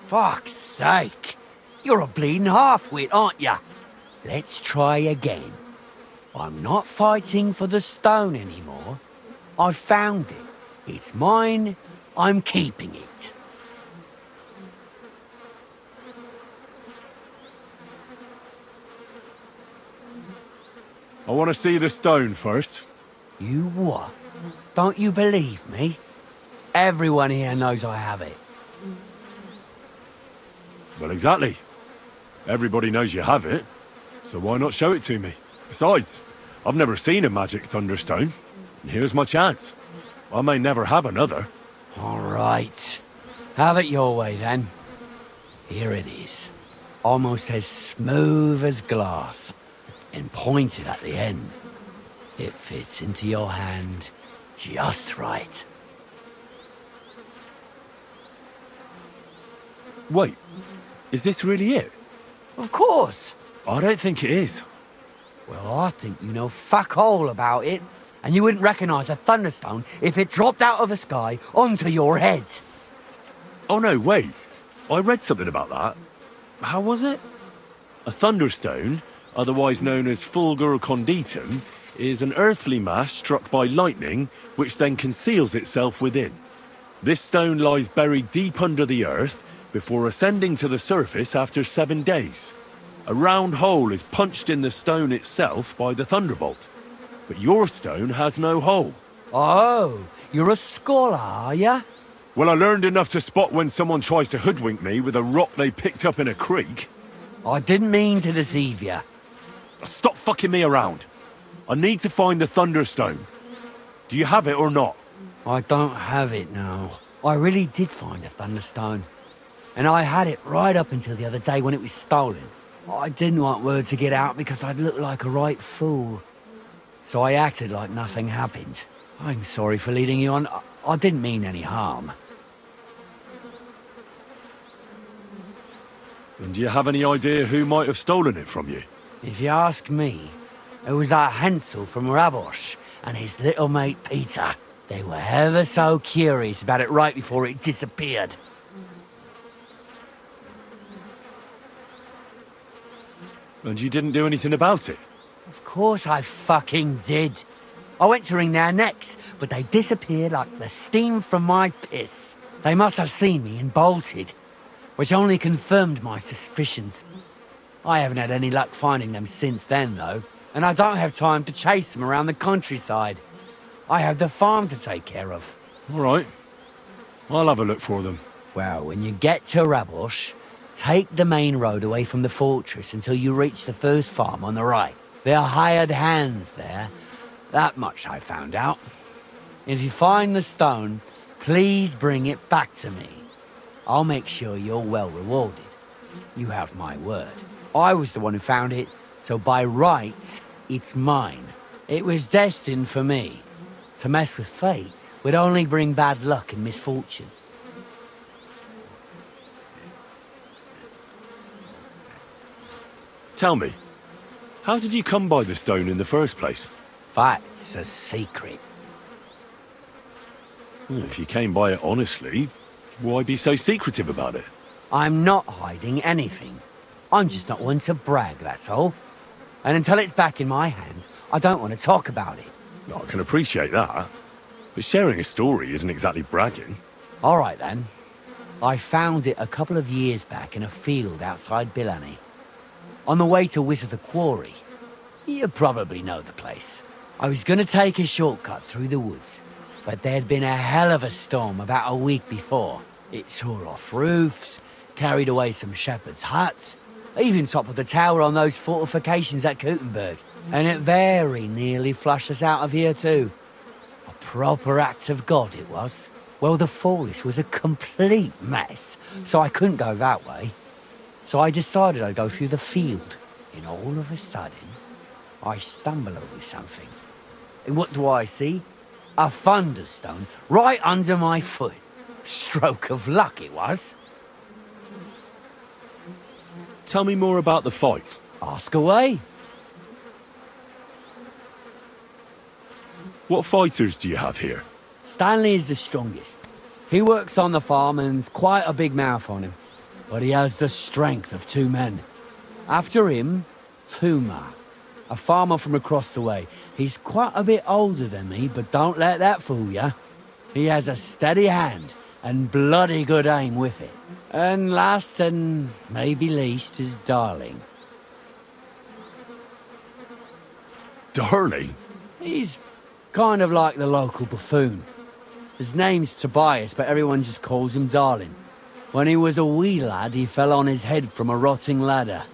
Fuck's sake! You're a bleeding half-wit, aren't ya? Let's try again. I'm not fighting for the stone anymore. I found it. It's mine. I'm keeping it. I want to see the stone first. You what? Don't you believe me? Everyone here knows I have it. Well, exactly. Everybody knows you have it, so why not show it to me? Besides, I've never seen a magic Thunderstone, and here's my chance. I may never have another. All right. Have it your way, then. Here it is. Almost as smooth as glass, and pointed at the end. It fits into your hand just right. Wait, is this really it? Of course. I don't think it is. Well, I think you know fuck all about it, and you wouldn't recognize a Thunderstone if it dropped out of the sky onto your head. Oh no, wait. I read something about that. How was it? A Thunderstone, otherwise known as Fulgur Conditum, is an earthly mass struck by lightning, which then conceals itself within. This stone lies buried deep under the earth, before ascending to the surface after 7 days. A round hole is punched in the stone itself by the thunderbolt. But your stone has no hole. Oh, you're a scholar, are ya? Well, I learned enough to spot when someone tries to hoodwink me with a rock they picked up in a creek. I didn't mean to deceive ya. Stop fucking me around. I need to find the Thunderstone. Do you have it or not? I don't have it now. I really did find a Thunderstone. And I had it right up until the other day when it was stolen. I didn't want word to get out because I'd look like a right fool. So I acted like nothing happened. I'm sorry for leading you on. I didn't mean any harm. And do you have any idea who might have stolen it from you? If you ask me, it was that Hensel from Rabosh and his little mate Peter. They were ever so curious about it right before it disappeared. And you didn't do anything about it? Of course I fucking did. I went to wring their necks, but they disappeared like the steam from my piss. They must have seen me and bolted, which only confirmed my suspicions. I haven't had any luck finding them since then, though, and I don't have time to chase them around the countryside. I have the farm to take care of. All right. I'll have a look for them. Well, when you get to Rabosh, take the main road away from the fortress until you reach the first farm on the right. There are hired hands there. That much I found out. If you find the stone, please bring it back to me. I'll make sure you're well rewarded. You have my word. I was the one who found it, so by rights, it's mine. It was destined for me. To mess with fate would only bring bad luck and misfortune. Tell me, how did you come by the stone in the first place? That's a secret. Well, if you came by it honestly, why be so secretive about it? I'm not hiding anything. I'm just not one to brag, that's all. And until it's back in my hands, I don't want to talk about it. I can appreciate that, but sharing a story isn't exactly bragging. All right, then. I found it a couple of years back in a field outside Bilani. On the way to Wizard the Quarry. You probably know the place. I was going to take a shortcut through the woods, but there'd been a hell of a storm about a week before. It tore off roofs, carried away some shepherds' huts, even toppled the tower on those fortifications at Kuttenberg. And it very nearly flushed us out of here too. A proper act of God it was. Well, the forest was a complete mess, so I couldn't go that way. So I decided I'd go through the field. And all of a sudden, I stumble over something. And what do I see? A Thunderstone right under my foot. Stroke of luck it was. Tell me more about the fight. Ask away. What fighters do you have here? Stanley is the strongest. He works on the farm and's quite a big mouth on him. But he has the strength of 2 men. After him, Tuma, a farmer from across the way. He's quite a bit older than me, but don't let that fool ya. He has a steady hand and bloody good aim with it. And last and maybe least is Darling. Darling? He's kind of like the local buffoon. His name's Tobias, but everyone just calls him Darling. When he was a wee lad, he fell on his head from a rotting ladder.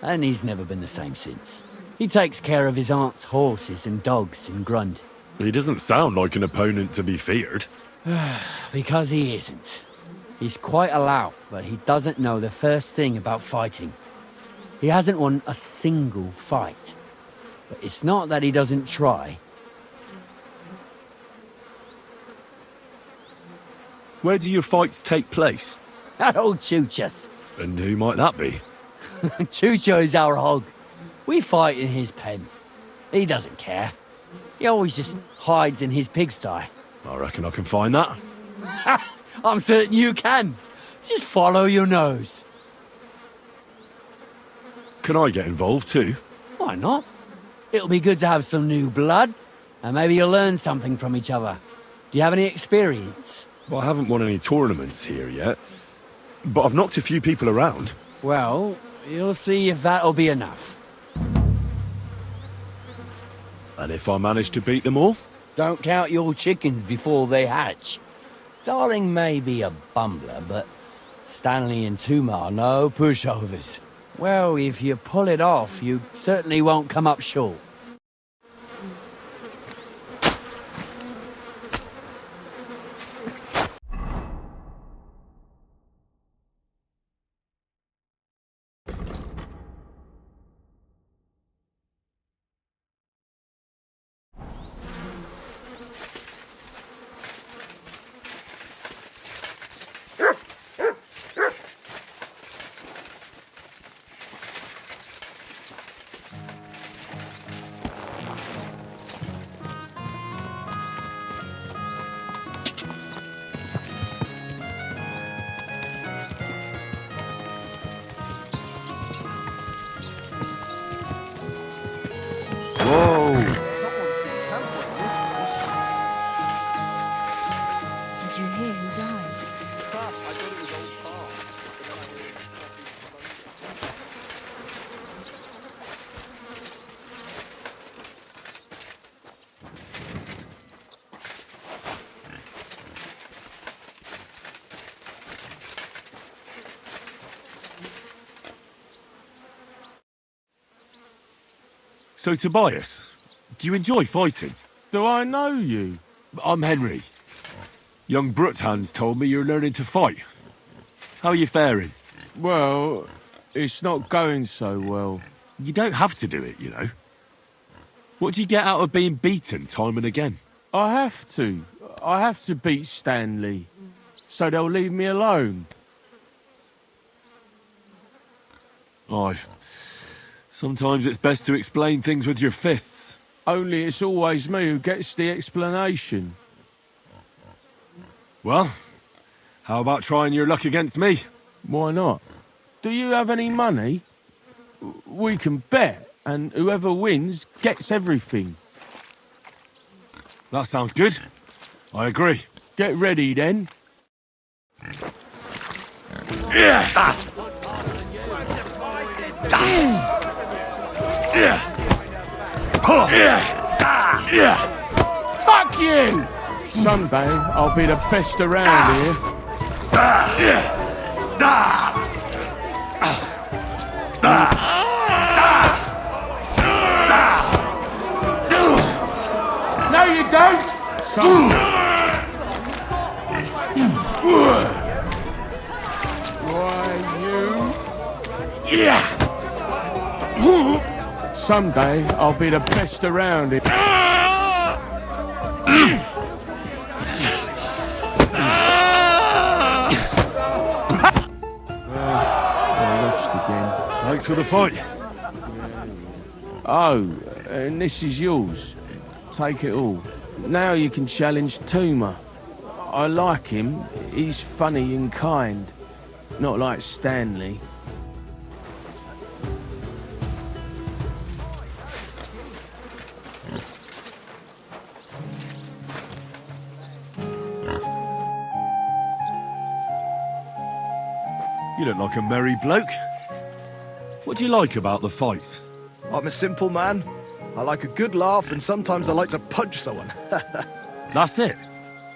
And he's never been the same since. He takes care of his aunt's horses and dogs in Grund. He doesn't sound like an opponent to be feared. Because he isn't. He's quite a lout, but he doesn't know the first thing about fighting. He hasn't won a single fight. But it's not that he doesn't try. Where do your fights take place? At old Chucha's. And who might that be? Chucho is our hog. We fight in his pen. He doesn't care. He always just hides in his pigsty. I reckon I can find that. I'm certain you can. Just follow your nose. Can I get involved too? Why not? It'll be good to have some new blood, and maybe you'll learn something from each other. Do you have any experience? Well, I haven't won any tournaments here yet, but I've knocked a few people around. Well, you'll see if that'll be enough. And if I manage to beat them all? Don't count your chickens before they hatch. Darling may be a bumbler, but Stanley and Tuma are no pushovers. Well, if you pull it off, you certainly won't come up short. So, Tobias, do you enjoy fighting? Do I know you? I'm Henry. Young Bruthans told me you're learning to fight. How are you faring? Well, it's not going so well. You don't have to do it, you know. What do you get out of being beaten time and again? I have to. I have to beat Stanley, so they'll leave me alone. I've Sometimes it's best to explain things with your fists. Only it's always me who gets the explanation. Well, how about trying your luck against me? Why not? Do you have any money? We can bet, and whoever wins gets everything. That sounds good. I agree. Get ready, then. Fuck you! Someday I'll be the best around here. No, you don't! Someday I'll be the best around here. I lost again. Thanks for the fight. Oh, and this is yours. Take it all. Now you can challenge Tuma. I like him. He's funny and kind. Not like Stanley. You look like a merry bloke. What do you like about the fight? I'm a simple man. I like a good laugh, and sometimes I like to punch someone. That's it?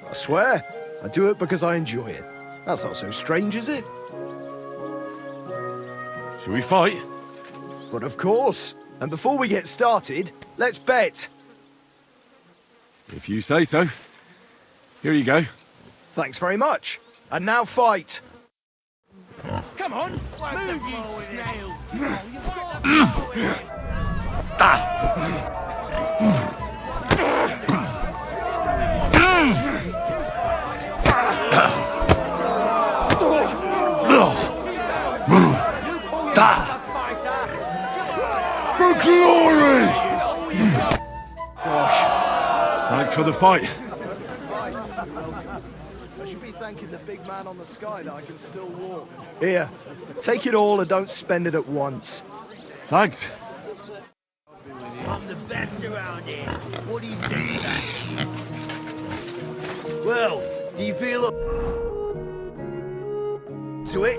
I swear, I do it because I enjoy it. That's not so strange, is it? Shall we fight? But of course. And before we get started, let's bet. If you say so. Here you go. Thanks very much. And now fight. Come on, move, you snail! For glory! Thanks for the fight. I should be thanking the big man on the sky that I can still walk. Here, take it all and don't spend it at once. Thanks. I'm the best around here. What do you say to that? Well, do you feel up to it?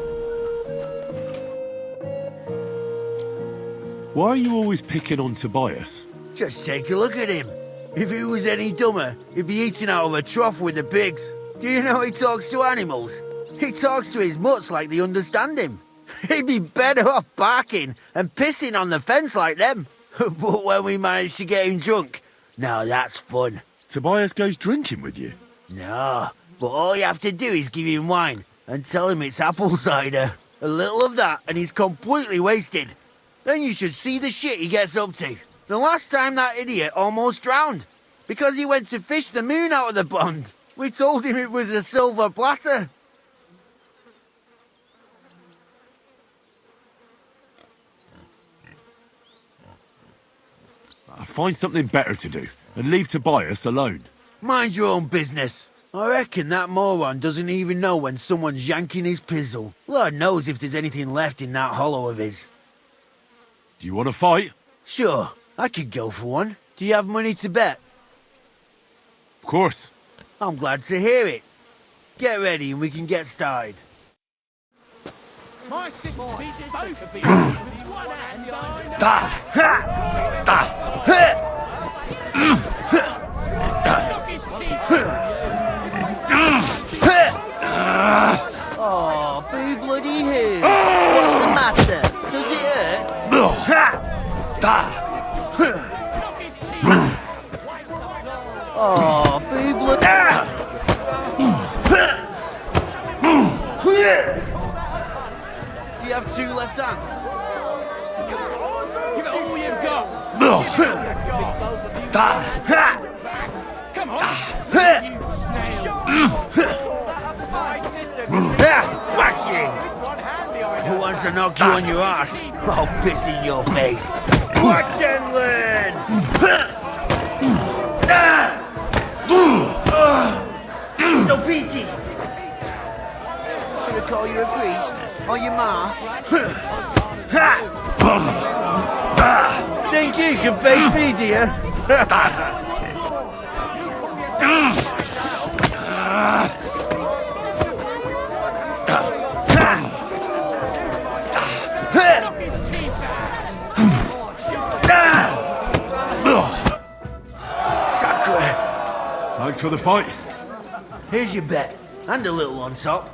Why are you always picking on Tobias? Just take a look at him. If he was any dumber, he'd be eating out of a trough with the pigs. Do you know he talks to animals? He talks to his mutts like they understand him. He'd be better off barking and pissing on the fence like them. But when we managed to get him drunk, now that's fun. Tobias goes drinking with you? No, but all you have to do is give him wine and tell him it's apple cider. A little of that and he's completely wasted. Then you should see the shit he gets up to. The last time that idiot almost drowned because he went to fish the moon out of the pond. We told him it was a silver platter. Find something better to do and leave Tobias alone. Mind your own business. I reckon that moron doesn't even know when someone's yanking his pizzle. Lord knows if there's anything left in that hollow of his. Do you want to fight? Sure, I could go for one. Do you have money to bet? Of course. I'm glad to hear it. Get ready and we can get started. My sister beat both of you with one hand behind Oh, boo bloody who? What's the matter? Does it hurt? Oh, boo bloody... Do you have two left hands? Give it all you've got. Come on. Fuck you. Who wants to knock you on your ass. I'll piss in your face. Watch and learn! No pity. Should I call you a priest? Or your ma? Think you can face me, dear? Thanks for the fight. Here's your bet, and a little on top.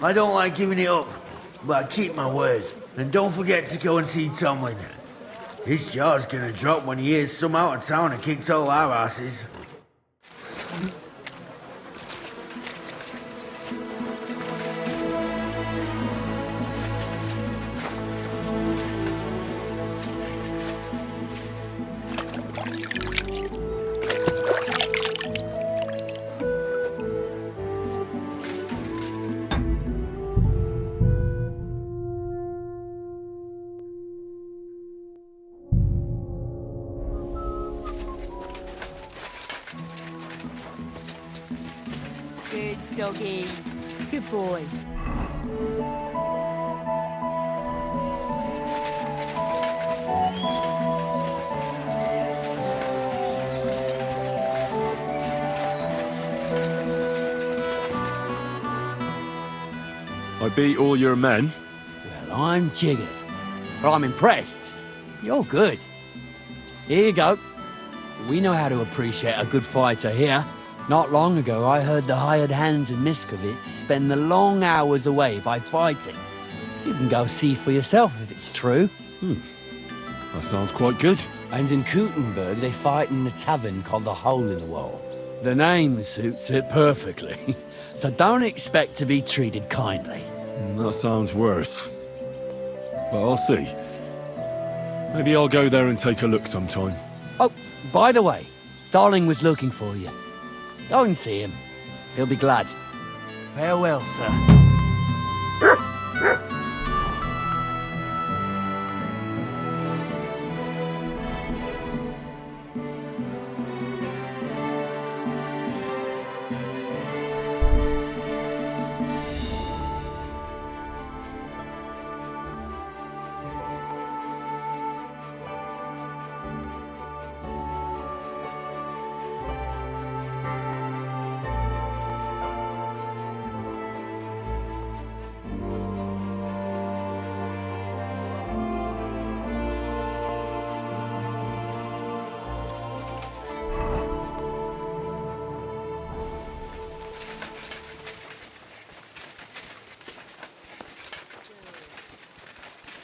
I don't like giving it up, but I keep my word. And don't forget to go and see Thomlin. His jaw's gonna drop when he hears some out of town and kicked all our asses. Good doggy. Good boy. I beat all your men. Well, I'm jiggered. But I'm impressed. You're good. Here you go. We know how to appreciate a good fighter here. Not long ago, I heard the hired hands in Miskovitz spend the long hours away by fighting. You can go see for yourself if it's true. That sounds quite good. And in Kuttenberg, they fight in a tavern called the Hole in the Wall. The name suits it perfectly. So don't expect to be treated kindly. That sounds worse. But I'll see. Maybe I'll go there and take a look sometime. Oh, by the way, Darling was looking for you. Go and see him. He'll be glad. Farewell, sir.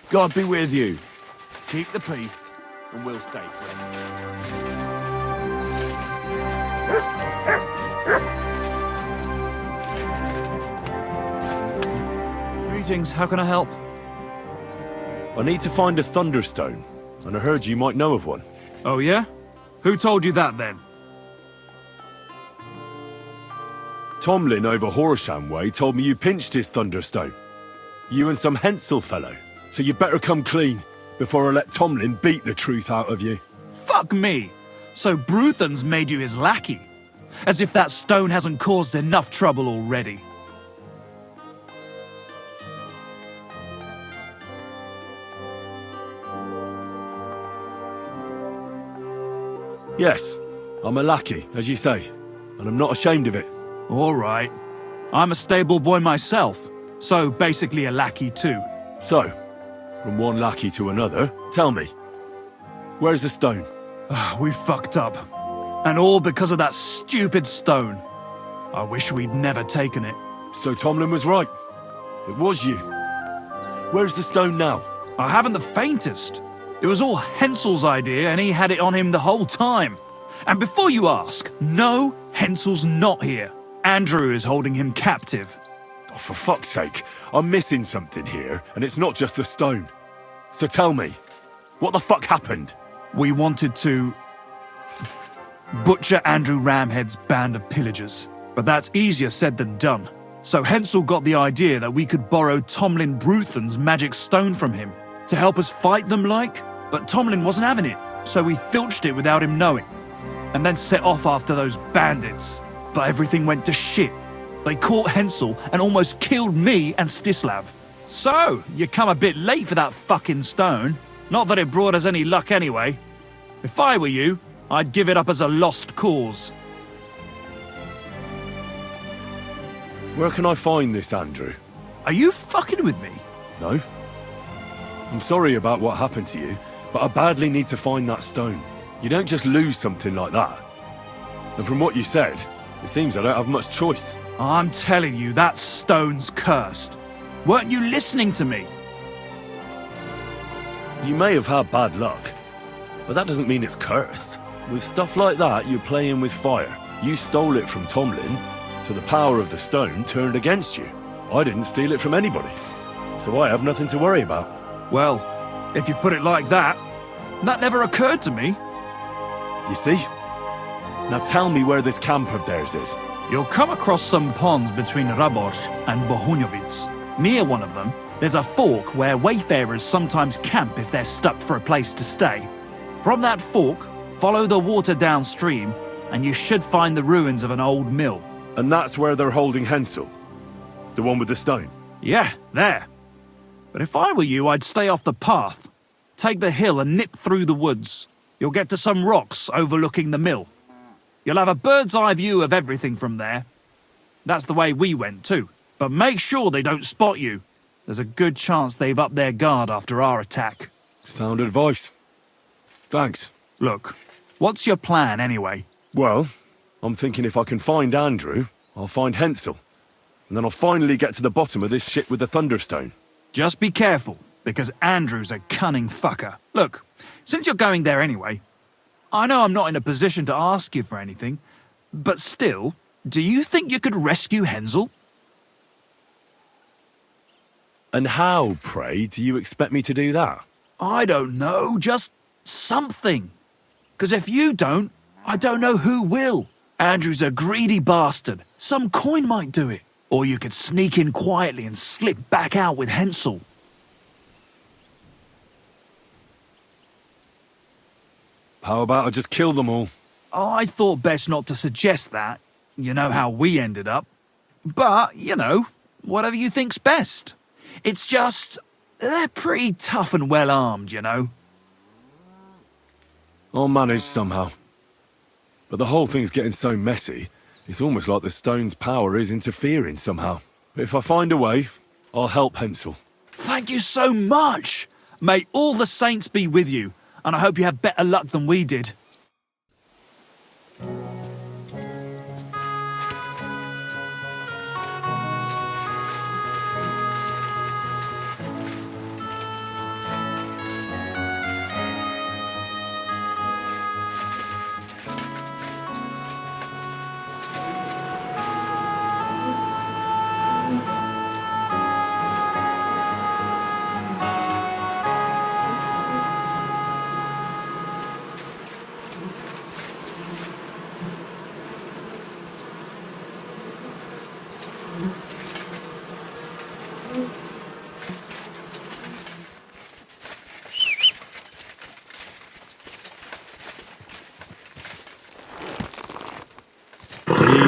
God be with you. Keep the peace, and we'll stay friends. Greetings, how can I help? I need to find a Thunderstone, and I heard you might know of one. Oh yeah? Who told you that then? Thomlin over Horsham way told me you pinched his Thunderstone. You and some Hensel fellow. So you better come clean before I let Thomlin beat the truth out of you. Fuck me! So Bruthans made you his lackey? As if that stone hasn't caused enough trouble already. Yes, I'm a lackey, as you say, and I'm not ashamed of it. All right. I'm a stable boy myself, so basically a lackey too. So, from one lackey to another, tell me, where's the stone? We fucked up. And all because of that stupid stone. I wish we'd never taken it. So Thomlin was right. It was you. Where's the stone now? I haven't the faintest. It was all Hensel's idea and he had it on him the whole time. And before you ask, no, Hensel's not here. Andrew is holding him captive. Oh, for fuck's sake, I'm missing something here, and it's not just the stone. So tell me, what the fuck happened? We wanted to butcher Andrew Ramhead's band of pillagers, but that's easier said than done. So Hensel got the idea that we could borrow Thomlin Bruthans' magic stone from him to help us fight them like, but Thomlin wasn't having it, so we filched it without him knowing, and then set off after those bandits. But everything went to shit. They caught Hensel and almost killed me and Stislav. So, you come a bit late for that fucking stone. Not that it brought us any luck anyway. If I were you, I'd give it up as a lost cause. Where can I find this, Andrew? Are you fucking with me? No. I'm sorry about what happened to you, but I badly need to find that stone. You don't just lose something like that. And from what you said, it seems I don't have much choice. I'm telling you, that stone's cursed. Weren't you listening to me? You may have had bad luck, but that doesn't mean it's cursed. With stuff like that, you're playing with fire. You stole it from Thomlin, so the power of the stone turned against you. I didn't steal it from anybody, so I have nothing to worry about. Well, if you put it like that, that never occurred to me. You see? Now tell me where this camp of theirs is. You'll come across some ponds between Raborz and Bohunjovic. Near one of them, there's a fork where wayfarers sometimes camp if they're stuck for a place to stay. From that fork, follow the water downstream, and you should find the ruins of an old mill. And that's where they're holding Hensel? The one with the stone? Yeah, there. But if I were you, I'd stay off the path. Take the hill and nip through the woods. You'll get to some rocks overlooking the mill. You'll have a bird's eye view of everything from there. That's the way we went too. But make sure they don't spot you. There's a good chance they've upped their guard after our attack. Sound advice. Thanks. Look, what's your plan anyway? Well, I'm thinking if I can find Andrew, I'll find Hensel. And then I'll finally get to the bottom of this shit with the Thunderstone. Just be careful, because Andrew's a cunning fucker. Look, since you're going there anyway, I know I'm not in a position to ask you for anything, but still, do you think you could rescue Hensel? And how, pray, do you expect me to do that? I don't know, just something. Because if you don't, I don't know who will. Andrew's a greedy bastard. Some coin might do it. Or you could sneak in quietly and slip back out with Hensel. How about I just kill them all? I thought best not to suggest that. You know how we ended up. But, you know, whatever you think's best. It's just, they're pretty tough and well-armed, you know. I'll manage somehow. But the whole thing's getting so messy, it's almost like the stone's power is interfering somehow. But if I find a way, I'll help Hensel. Thank you so much! May all the saints be with you, and I hope you have better luck than we did.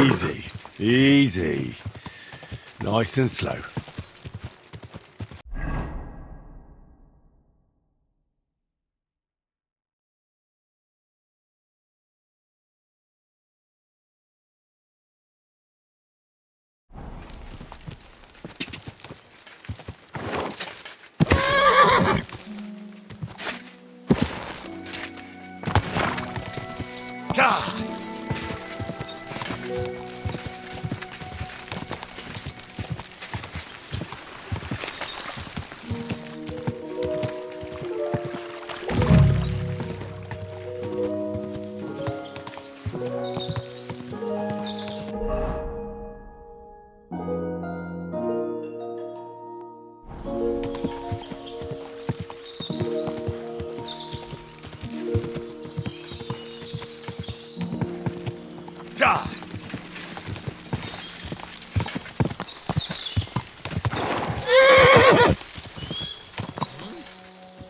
Easy, easy. Nice and slow.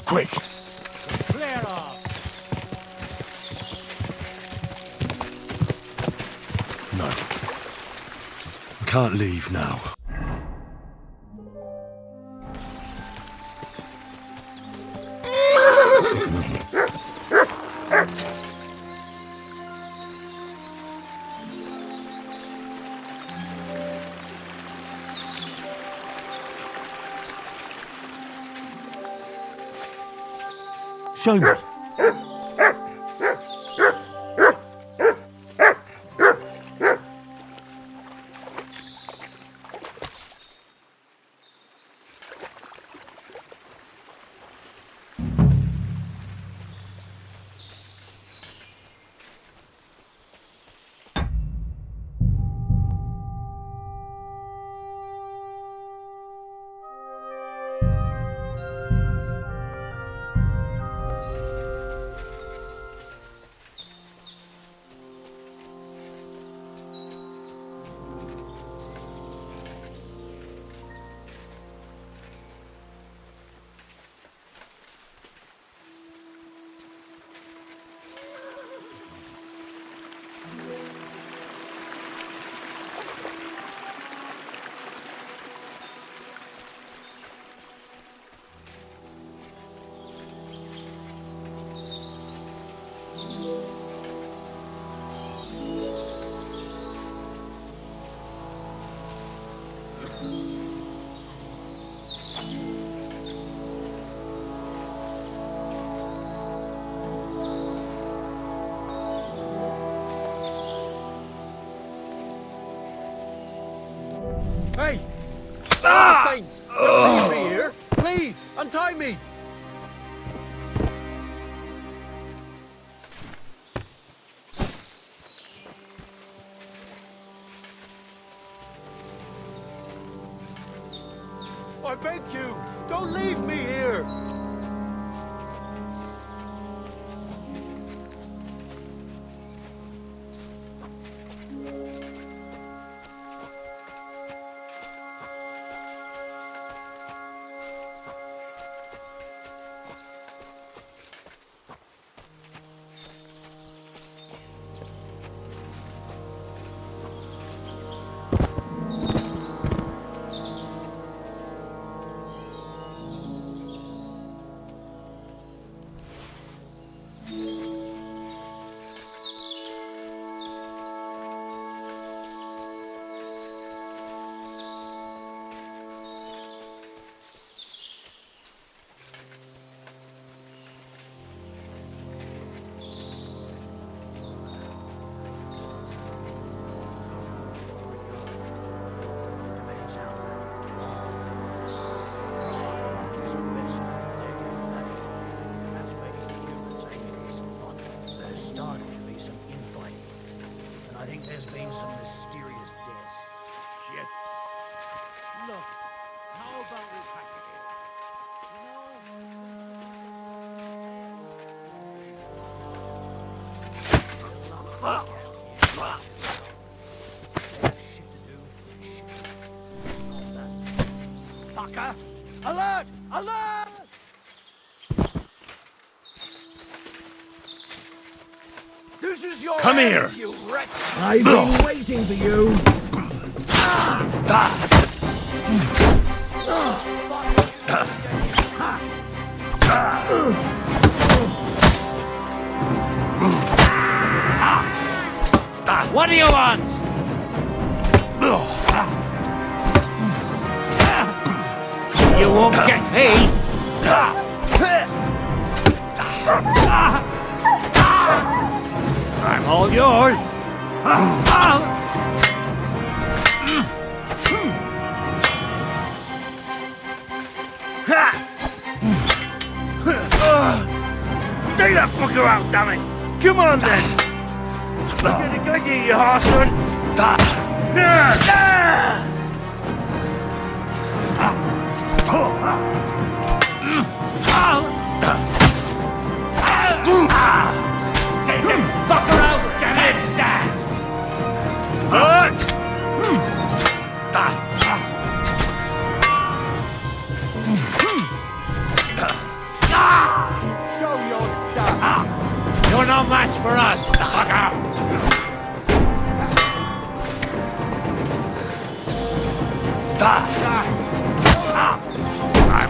Quick! Clear off! No. I can't leave now. Show me. Hey! Ah! Saints! Don't leave me here! Please, untie me! I beg you, don't leave me here! Fucker! Alert! Alert! This is your Come end, here. you wretch! I've been waiting for you! What do you want? You won't get me! I'm all yours! Take that fucker out, damn it! Come on then! I'm gonna get you horseman! Take him fucker out, damn it!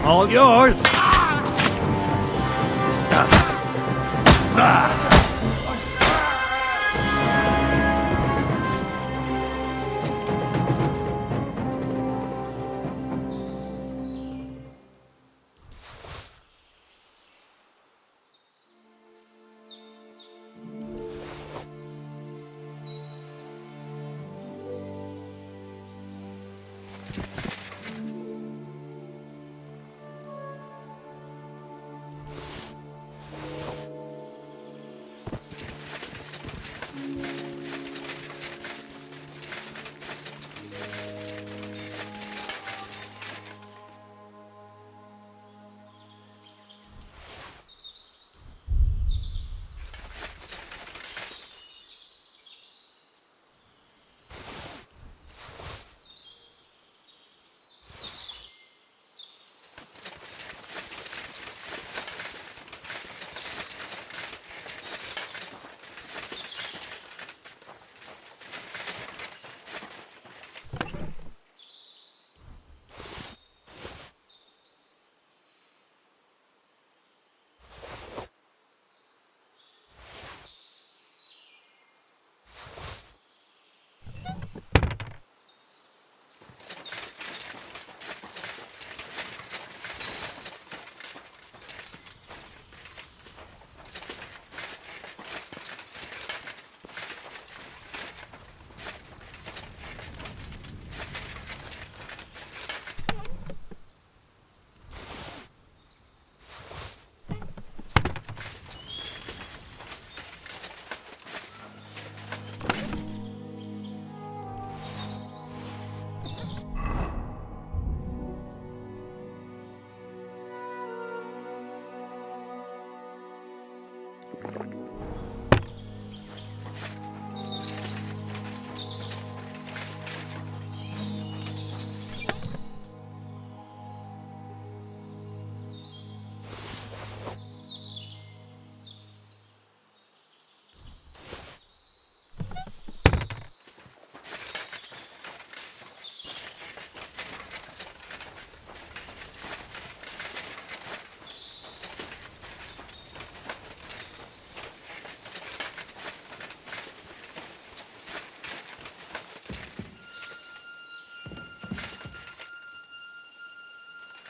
All yours.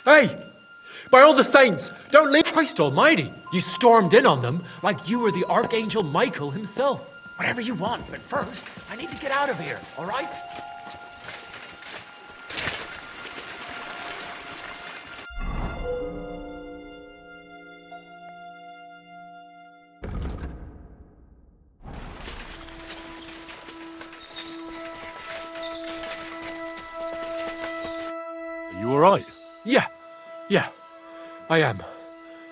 Hey! By all the saints, don't leave! Christ almighty! You stormed in on them like you were the Archangel Michael himself. Whatever you want, but first, I need to get out of here, all right? Are you all right? Yeah, I am.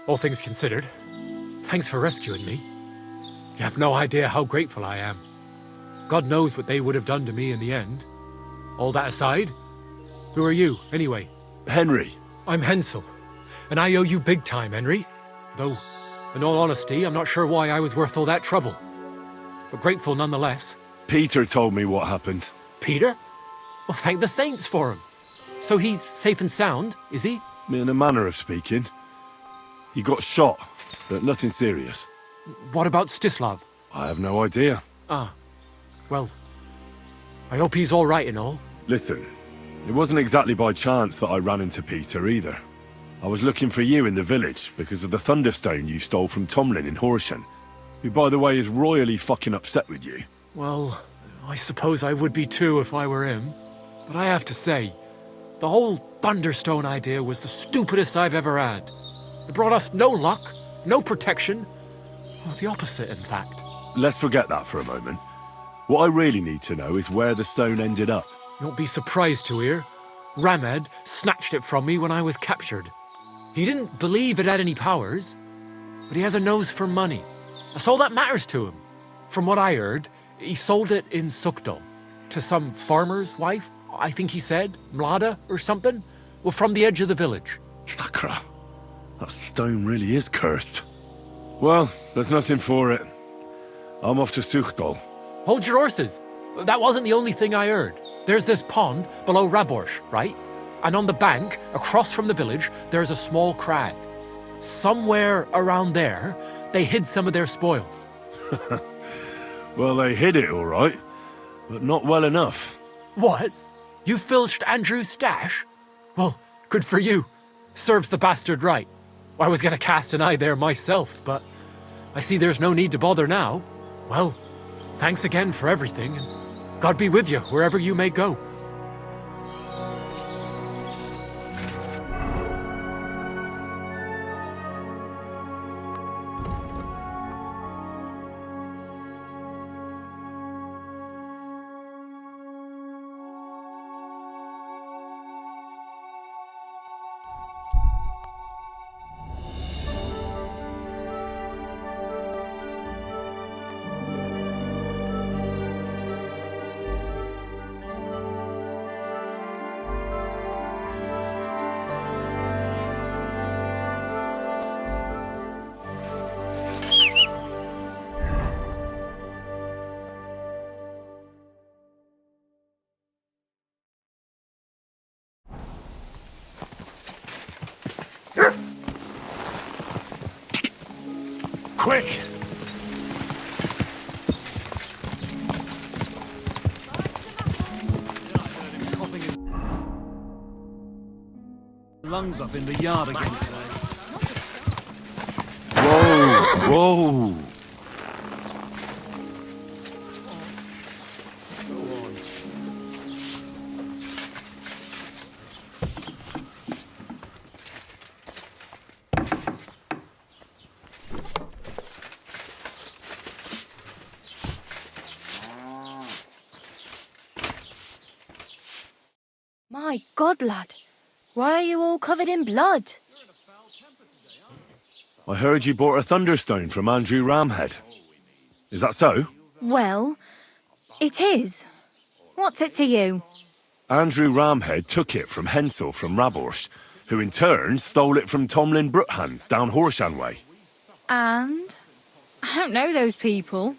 All things considered. Thanks for rescuing me. You have no idea how grateful I am. God knows what they would have done to me in the end. All that aside, who are you, anyway? Henry. I'm Hensel, and I owe you big time, Henry. Though, in all honesty, I'm not sure why I was worth all that trouble. But grateful nonetheless. Peter told me what happened. Peter? Well, thank the saints for him. So he's safe and sound, is he? In a manner of speaking. He got shot, but nothing serious. What about Stislav? I have no idea. Ah, well, I hope he's all right and all. Listen, it wasn't exactly by chance that I ran into Peter either. I was looking for you in the village because of the Thunderstone you stole from Thomlin in Horsham, who by the way is royally fucking upset with you. Well, I suppose I would be too if I were him. But I have to say, the whole Thunderstone idea was the stupidest I've ever had. It brought us no luck, no protection. Well, the opposite, in fact. Let's forget that for a moment. What I really need to know is where the stone ended up. You won't be surprised to hear. Ramed snatched it from me when I was captured. He didn't believe it had any powers, but he has a nose for money. That's all that matters to him. From what I heard, he sold it in Sukdal to some farmer's wife, I think he said, Mlada or something. Well, from the edge of the village. Sakra. That stone really is cursed. Well, there's nothing for it. I'm off to Sukdal. Hold your horses. That wasn't the only thing I heard. There's this pond below Raborsh, right? And on the bank, across from the village, there's a small crag. Somewhere around there, they hid some of their spoils. Well, they hid it all right, but not well enough. What? You filched Andrew's stash? Well, good for you. Serves the bastard right. I was gonna cast an eye there myself, but I see there's no need to bother now. Well, thanks again for everything, and God be with you wherever you may go. Quick! Lungs up in the yard again today. Whoa! My God, lad. Why are you all covered in blood? I heard you bought a Thunderstone from Andrew Ramhead. Is that so? Well, it is. What's it to you? Andrew Ramhead took it from Hensel from Raborsh, who in turn stole it from Thomlin Bruthans down Horshan way. And? I don't know those people.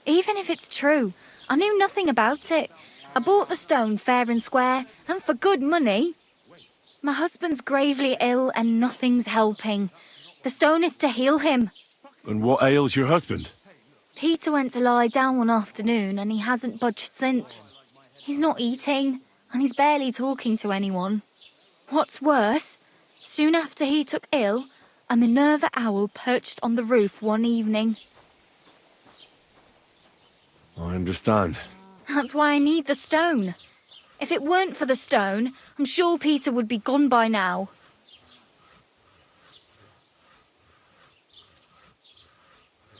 Even if it's true, I knew nothing about it. I bought the stone fair and square, and for good money. My husband's gravely ill and nothing's helping. The stone is to heal him. And what ails your husband? Peter went to lie down one afternoon and he hasn't budged since. He's not eating, and he's barely talking to anyone. What's worse, soon after he took ill, a Minerva owl perched on the roof one evening. I understand. That's why I need the stone. If it weren't for the stone, I'm sure Peter would be gone by now.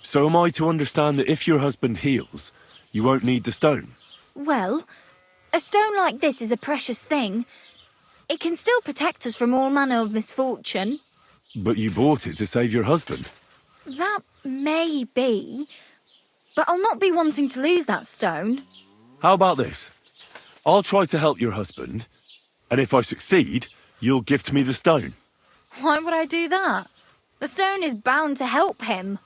So am I to understand that if your husband heals, you won't need the stone? Well, a stone like this is a precious thing. It can still protect us from all manner of misfortune. But you bought it to save your husband. That may be, but I'll not be wanting to lose that stone. How about this? I'll try to help your husband, and if I succeed, you'll gift me the stone. Why would I do that? The stone is bound to help him.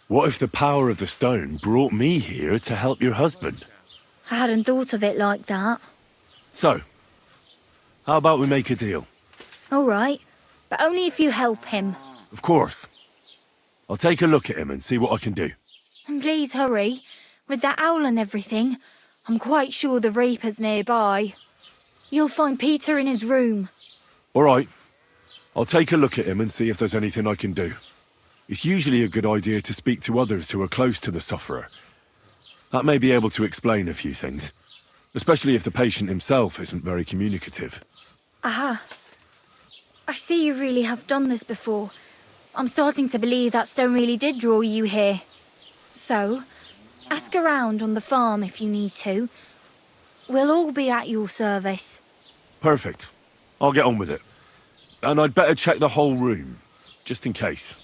What if the power of the stone brought me here to help your husband? I hadn't thought of it like that. So, how about we make a deal? All right, but only if you help him. Of course. I'll take a look at him and see what I can do. And please hurry. With that owl and everything, I'm quite sure the Reaper's nearby. You'll find Peter in his room. All right. I'll take a look at him and see if there's anything I can do. It's usually a good idea to speak to others who are close to the sufferer. That may be able to explain a few things, especially if the patient himself isn't very communicative. Aha. I see you really have done this before. I'm starting to believe that stone really did draw you here. So, ask around on the farm if you need to. We'll all be at your service. Perfect. I'll get on with it. And I'd better check the whole room, just in case.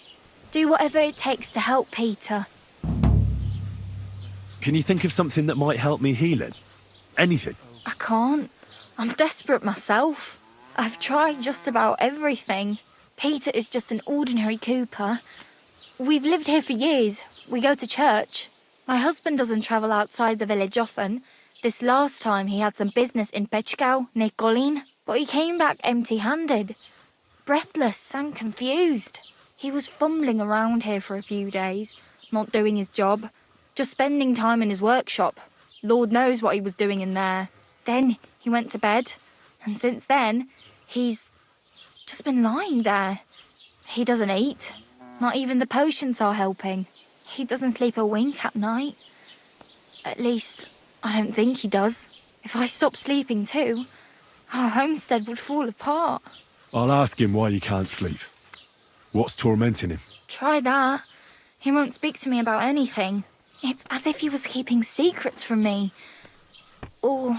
Do whatever it takes to help Peter. Can you think of something that might help me heal it? Anything? I can't. I'm desperate myself. I've tried just about everything. Peter is just an ordinary cooper. We've lived here for years. We go to church. My husband doesn't travel outside the village often. This last time he had some business in Pechkau, near Kolin. But he came back empty-handed, breathless and confused. He was fumbling around here for a few days, not doing his job, just spending time in his workshop. Lord knows what he was doing in there. Then he went to bed, and since then, he's just been lying there. He doesn't eat. Not even the potions are helping. He doesn't sleep a wink at night. At least, I don't think he does. If I stopped sleeping too, our homestead would fall apart. I'll ask him why he can't sleep. What's tormenting him? Try that. He won't speak to me about anything. It's as if he was keeping secrets from me. Or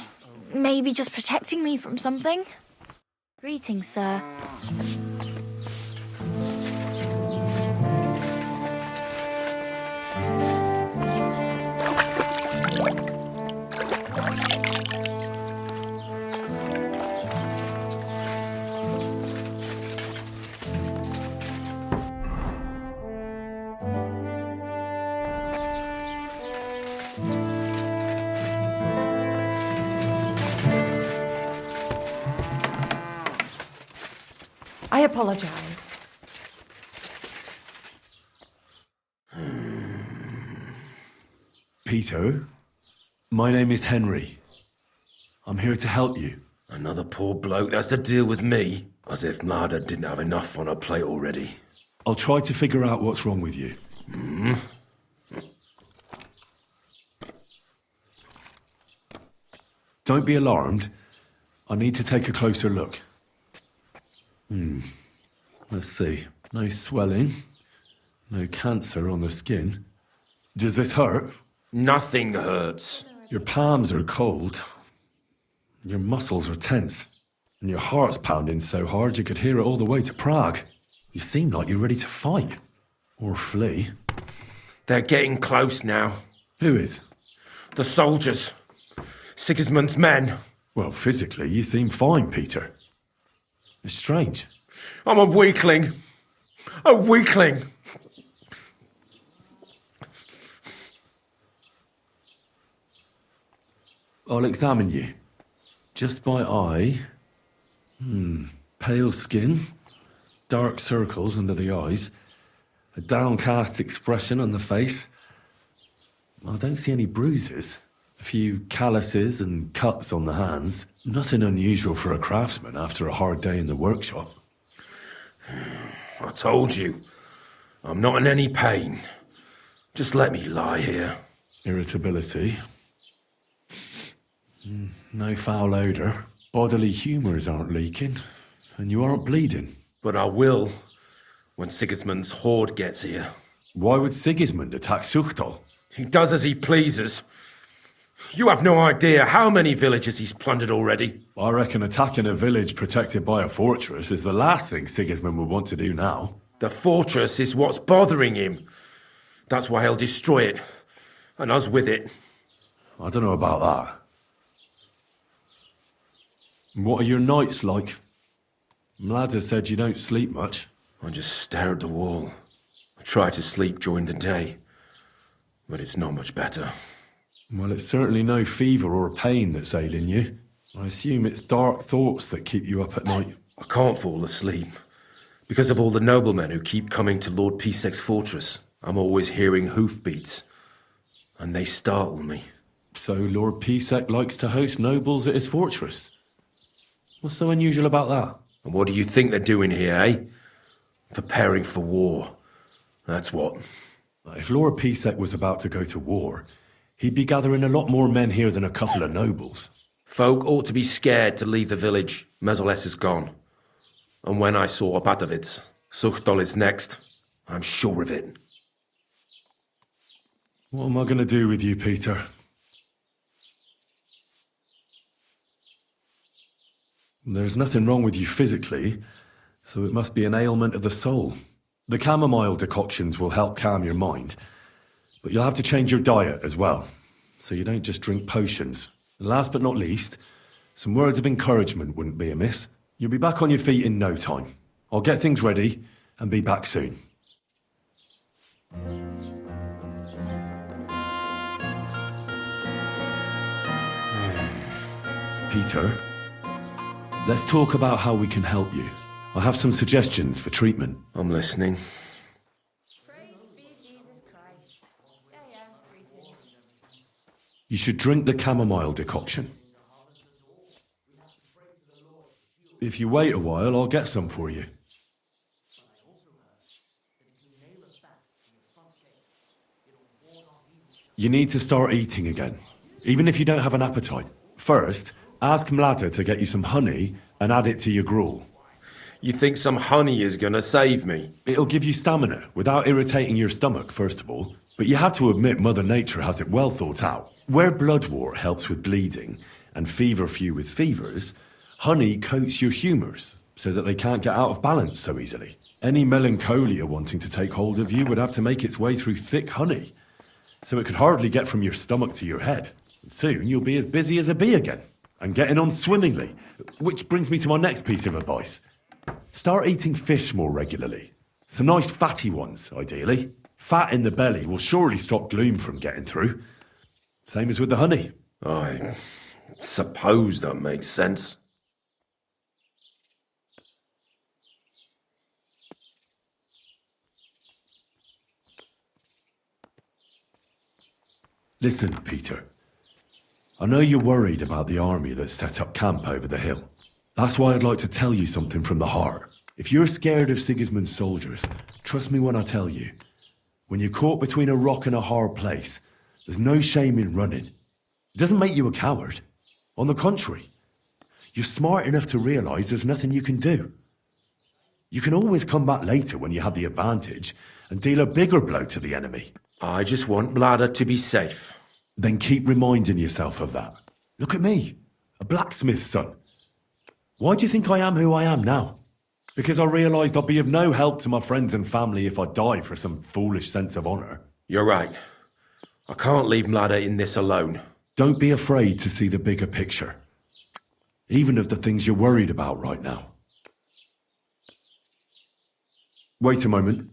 maybe just protecting me from something. Greetings, sir. I apologize. Peter, my name is Henry. I'm here to help you. Another poor bloke that's to deal with me. As if Mlada didn't have enough on her plate already. I'll try to figure out what's wrong with you. Don't be alarmed. I need to take a closer look. Let's see. No swelling. No cancer on the skin. Does this hurt? Nothing hurts. Your palms are cold. Your muscles are tense. And your heart's pounding so hard you could hear it all the way to Prague. You seem like you're ready to fight. Or flee. They're getting close now. Who is? The soldiers. Sigismund's men. Well, physically, you seem fine, Peter. It's strange. I'm a weakling. A weakling. I'll examine you. Just by eye. Pale skin. Dark circles under the eyes. A downcast expression on the face. I don't see any bruises. A few calluses and cuts on the hands. Nothing unusual for a craftsman after a hard day in the workshop. I told you. I'm not in any pain. Just let me lie here. Irritability. No foul odour. Bodily humours aren't leaking. And you aren't bleeding. But I will, when Sigismund's horde gets here. Why would Sigismund attack Suchtal? He does as he pleases. You have no idea how many villages he's plundered already. I reckon attacking a village protected by a fortress is the last thing Sigismund would want to do now. The fortress is what's bothering him. That's why he'll destroy it. And us with it. I don't know about that. What are your nights like? Mlada said you don't sleep much. I just stare at the wall. I try to sleep during the day. But it's not much better. Well, it's certainly no fever or pain that's ailing you. I assume it's dark thoughts that keep you up at night. I can't fall asleep. Because of all the noblemen who keep coming to Lord Pisek's fortress. I'm always hearing hoofbeats. And they startle me. So Lord Pisek likes to host nobles at his fortress? What's so unusual about that? And what do you think they're doing here, eh? Preparing for war. That's what. If Lord Pisek was about to go to war, he'd be gathering a lot more men here than a couple of nobles. Folk ought to be scared to leave the village. Mezoles is gone. And when I saw Opatovic, Suchtal is next. I'm sure of it. What am I going to do with you, Peter? There's nothing wrong with you physically, so it must be an ailment of the soul. The chamomile decoctions will help calm your mind, but you'll have to change your diet as well, so you don't just drink potions. And last but not least, some words of encouragement wouldn't be amiss. You'll be back on your feet in no time. I'll get things ready and be back soon. Peter, Let's talk about how we can help you. I have some suggestions for treatment. I'm listening. You should drink the chamomile decoction. If you wait a while, I'll get some for you. You need to start eating again, even if you don't have an appetite. First, ask Mlada to get you some honey and add it to your gruel. You think some honey is gonna save me? It'll give you stamina without irritating your stomach, first of all. But you have to admit Mother Nature has it well thought out. Where bloodwort helps with bleeding and feverfew with fevers, honey coats your humours so that they can't get out of balance so easily. Any melancholia wanting to take hold of you would have to make its way through thick honey, so it could hardly get from your stomach to your head. And soon you'll be as busy as a bee again, and getting on swimmingly. Which brings me to my next piece of advice. Start eating fish more regularly. Some nice fatty ones, ideally. Fat in the belly will surely stop gloom from getting through. Same as with the honey. I suppose that makes sense. Listen, Peter. I know you're worried about the army that set up camp over the hill. That's why I'd like to tell you something from the heart. If you're scared of Sigismund's soldiers, trust me when I tell you. When you're caught between a rock and a hard place, there's no shame in running. It doesn't make you a coward. On the contrary, you're smart enough to realise there's nothing you can do. You can always come back later when you have the advantage and deal a bigger blow to the enemy. I just want Mlada to be safe. Then keep reminding yourself of that. Look at me, a blacksmith's son. Why do you think I am who I am now? Because I realised I'll be of no help to my friends and family if I die for some foolish sense of honour. You're right. I can't leave Mlada in this alone. Don't be afraid to see the bigger picture. Even of the things you're worried about right now. Wait a moment.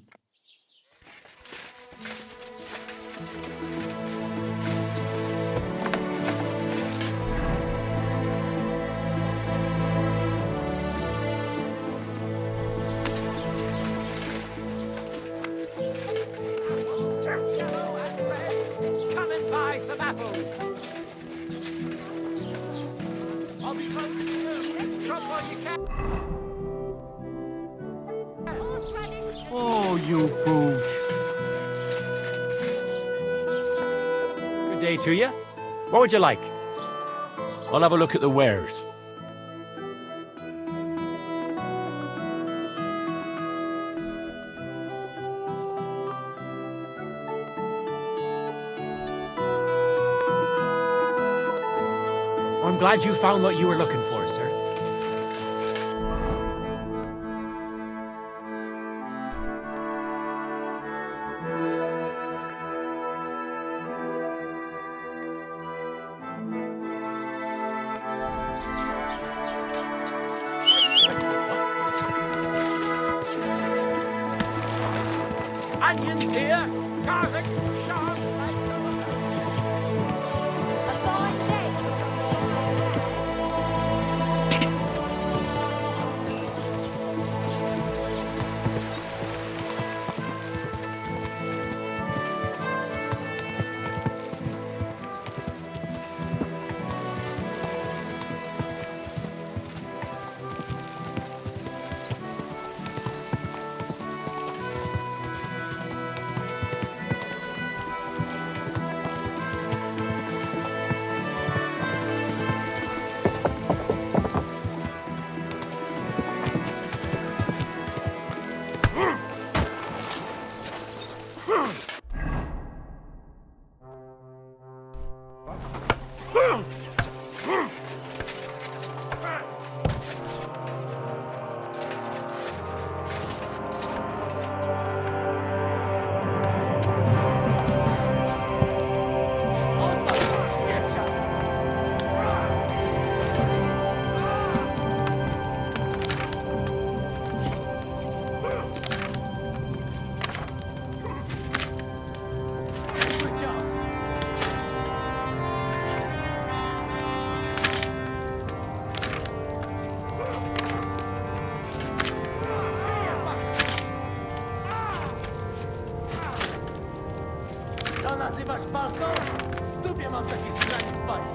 Oh, you boosh. Good day to you. What would you like? I'll have a look at the wares. I'm glad you found what you were looking for, sir. Onions here, garlic, sharp, a fine day for nazywasz walką? W dupie mam takie stranie w bani.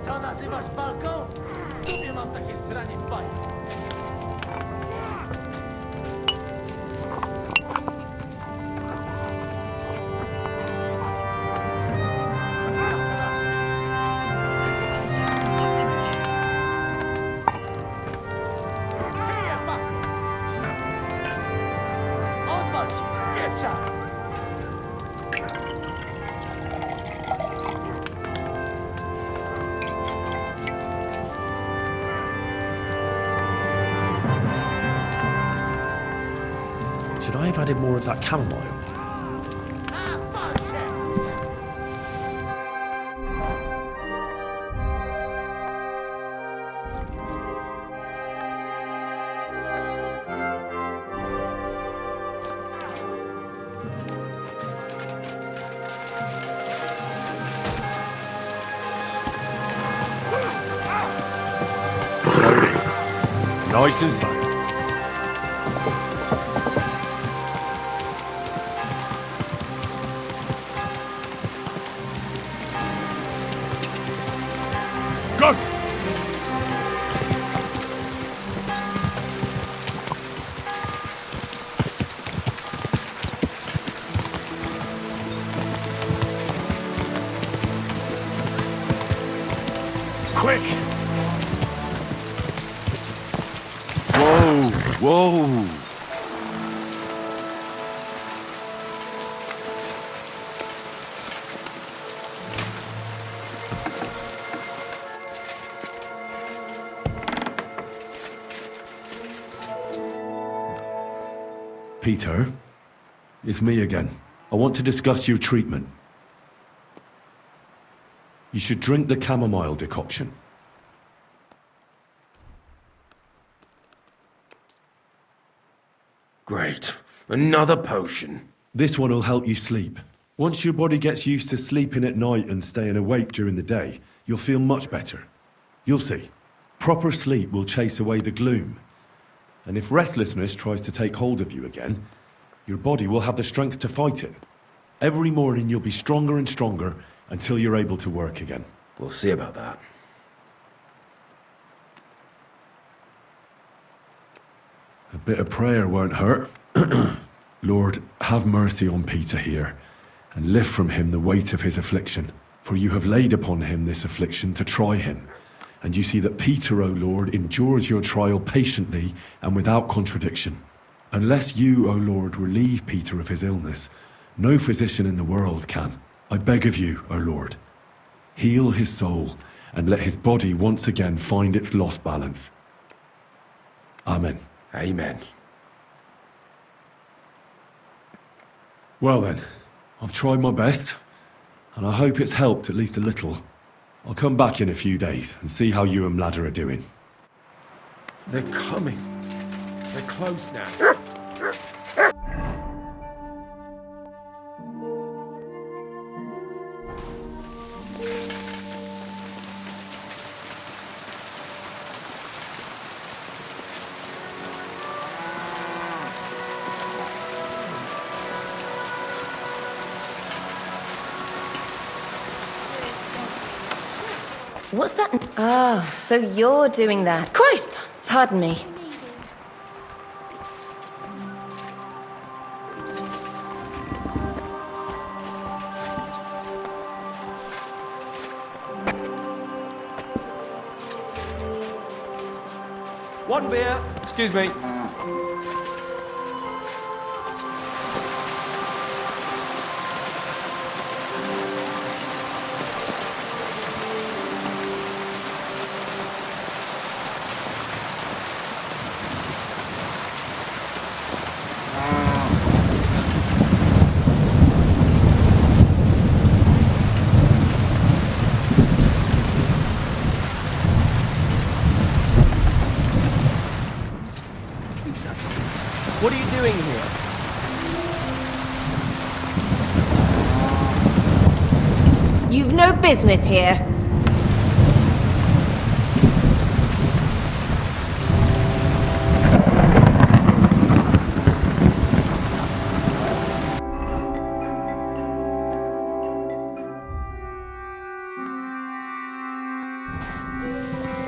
To nazywasz walką? W dupie mam takie stranie w bani. Odwal się, spieprza! Should I have added more of that chamomile? Nice and slow. Go! Quick! Whoa! Peter, it's me again. I want to discuss your treatment. You should drink the chamomile decoction. Great. Another potion. This one will help you sleep. Once your body gets used to sleeping at night and staying awake during the day, you'll feel much better. You'll see. Proper sleep will chase away the gloom. And if restlessness tries to take hold of you again, your body will have the strength to fight it. Every morning you'll be stronger and stronger until you're able to work again. We'll see about that. A bit of prayer won't hurt. Lord, have mercy on Peter here, and lift from him the weight of his affliction. For you have laid upon him this affliction to try him. And you see that Peter, O Lord, endures your trial patiently and without contradiction. Unless you, O Lord, relieve Peter of his illness, no physician in the world can. I beg of you, O Lord, heal his soul and let his body once again find its lost balance. Amen. Amen. Well then, I've tried my best, and I hope it's helped at least a little. I'll come back in a few days and see how you and Mlada are doing. They're coming. They're close now. What's that? Ah, so you're doing that. Christ! Pardon me. One beer, Excuse me. What are you doing here? You've no business here.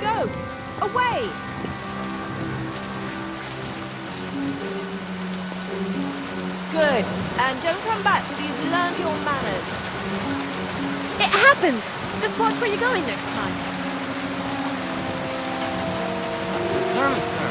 Go! Away! Good. And don't come back till you've learned your manners. It happens! Just watch where you're going next time. Sorry, sir.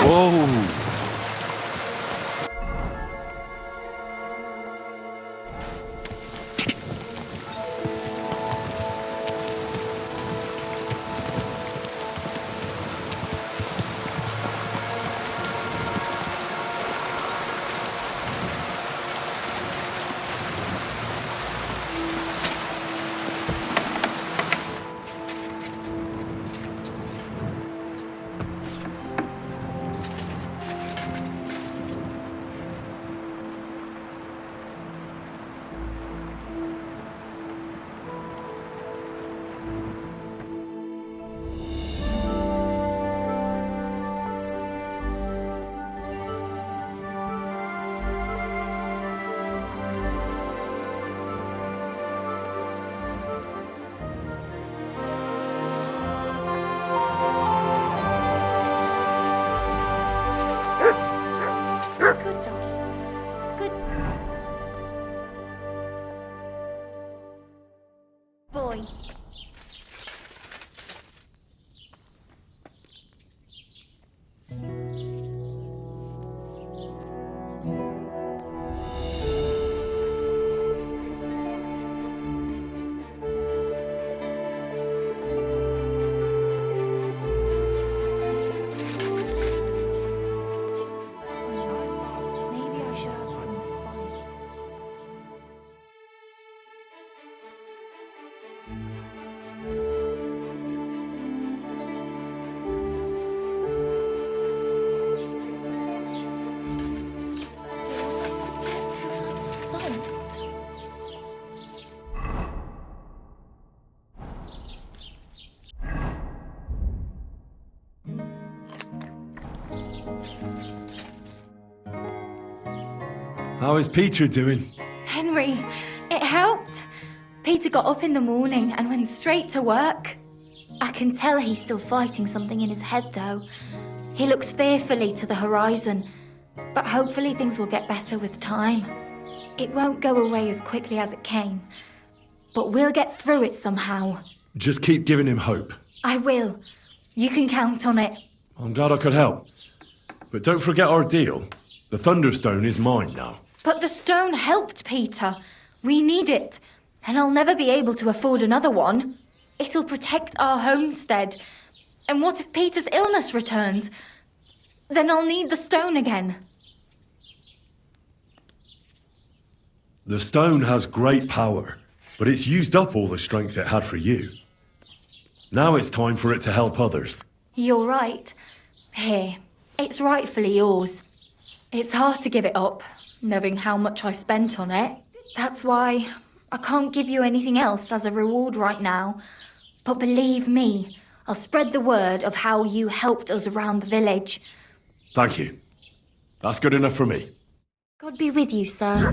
Whoa! Good doggy. Good boy. Maybe I should add some spice. How is Peter doing? Henry, it helped. Peter got up in the morning and went straight to work. I can tell he's still fighting something in his head, though. He looks fearfully to the horizon, but hopefully things will get better with time. It won't go away as quickly as it came, but we'll get through it somehow. Just keep giving him hope. I will. You can count on it. I'm glad I could help. But don't forget our deal. The Thunderstone is mine now. But the stone helped Peter. We need it, and I'll never be able to afford another one. It'll protect our homestead. And what if Peter's illness returns? Then I'll need the stone again. The stone has great power, but it's used up all the strength it had for you. Now it's time for it to help others. You're right. Here, it's rightfully yours. It's hard to give it up, knowing how much I spent on it. That's why I can't give you anything else as a reward right now. But believe me, I'll spread the word of how you helped us around the village. Thank you. That's good enough for me. God be with you, sir.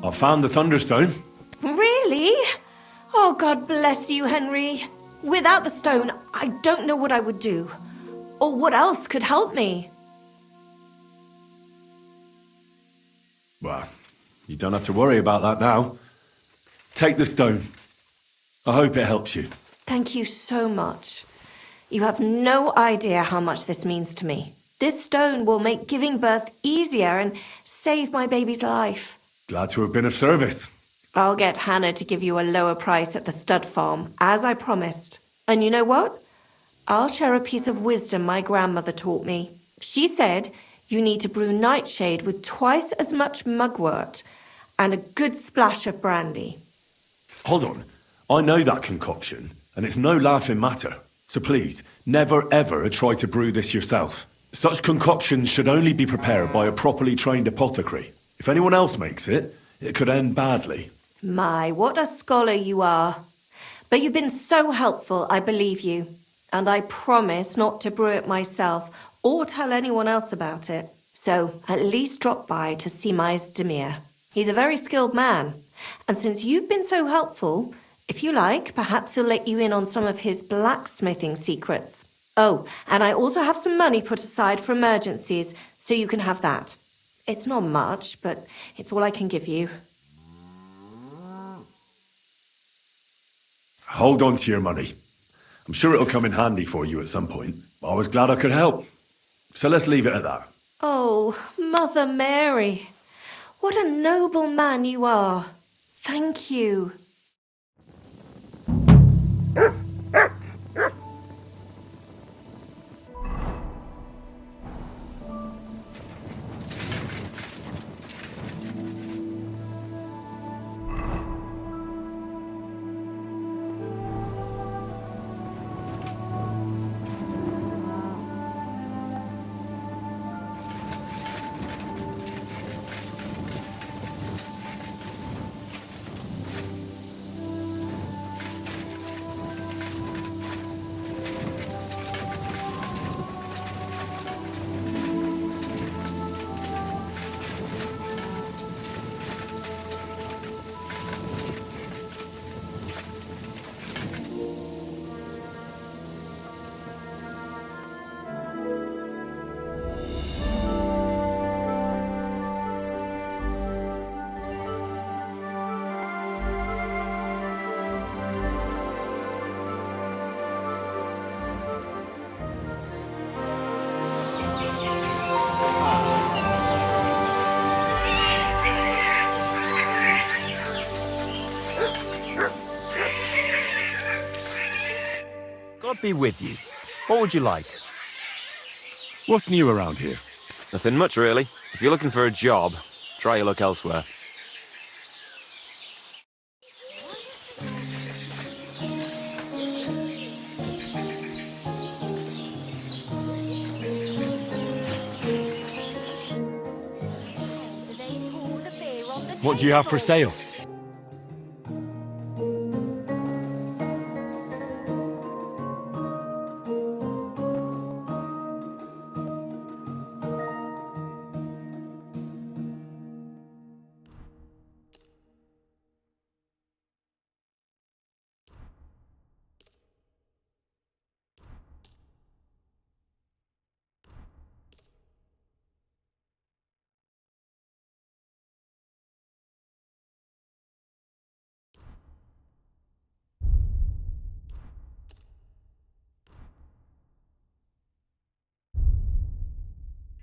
I found the Thunderstone. Really? Oh, God bless you, Henry. Without the stone, I don't know what I would do. Or what else could help me. Well, you don't have to worry about that now. Take the stone. I hope it helps you. Thank you so much. You have no idea how much this means to me. This stone will make giving birth easier and save my baby's life. Glad to have been of service. I'll get Hannah to give you a lower price at the stud farm, as I promised. And you know what? I'll share a piece of wisdom my grandmother taught me. She said you need to brew nightshade with twice as much mugwort and a good splash of brandy. Hold on. I know that concoction, and it's no laughing matter. So please, never ever try to brew this yourself. Such concoctions should only be prepared by a properly trained apothecary. If anyone else makes it, it could end badly. My, what a scholar you are. But you've been so helpful, I believe you. And I promise not to brew it myself or tell anyone else about it. So at least drop by to see my Zdimir. He's a very skilled man. And since you've been so helpful, if you like, perhaps he'll let you in on some of his blacksmithing secrets. Oh, and I also have some money put aside for emergencies, so you can have that. It's not much, but it's all I can give you. Hold on to your money. I'm sure it'll come in handy for you at some point. I was glad I could help. So let's leave it at that. Oh, Mother Mary. What a noble man you are. Thank you. I'd be with you. What would you like? What's new around here? Nothing much, really. If you're looking for a job, try your luck elsewhere. What do you have for sale?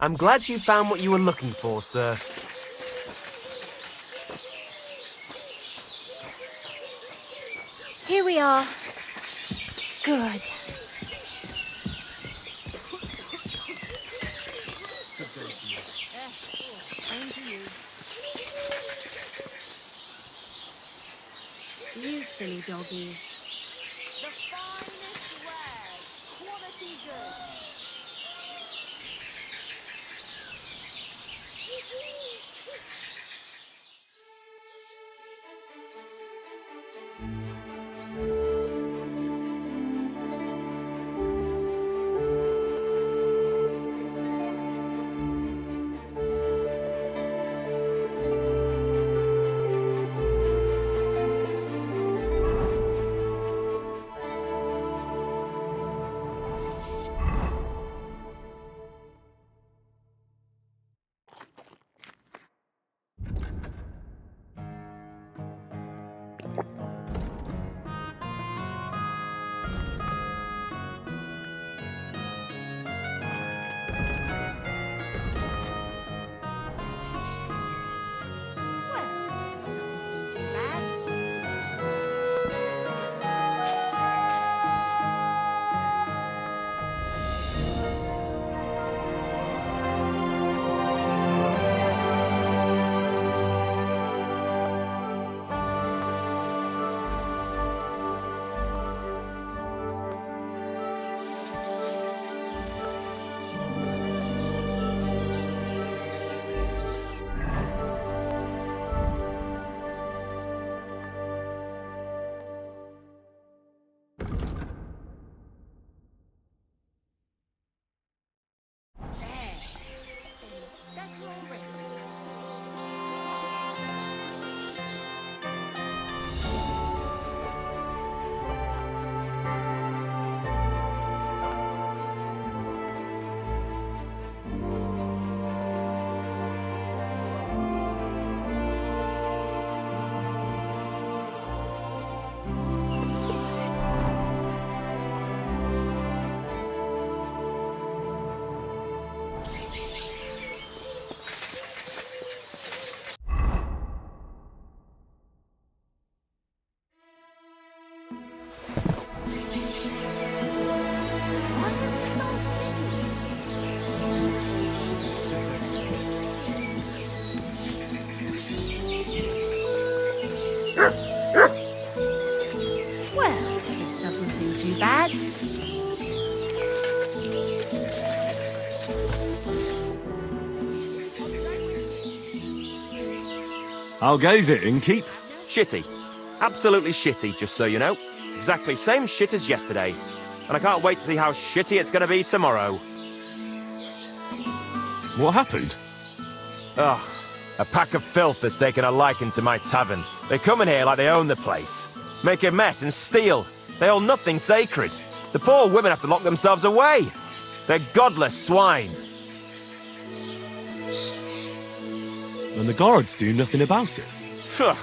I'm glad you found what you were looking for, sir. Here we are. Good. You silly doggies. The finest wares, quality goods. Well, this doesn't seem too bad. How goes it, Innkeep? Shitty. Absolutely shitty, just so you know. Exactly same shit as yesterday. And I can't wait to see how shitty it's going to be tomorrow. What happened? Ugh. A pack of filth has taken a liking to my tavern. They come in here like they own the place. Make a mess and steal. They hold nothing sacred. The poor women have to lock themselves away. They're godless swine. And the guards do nothing about it. Phew.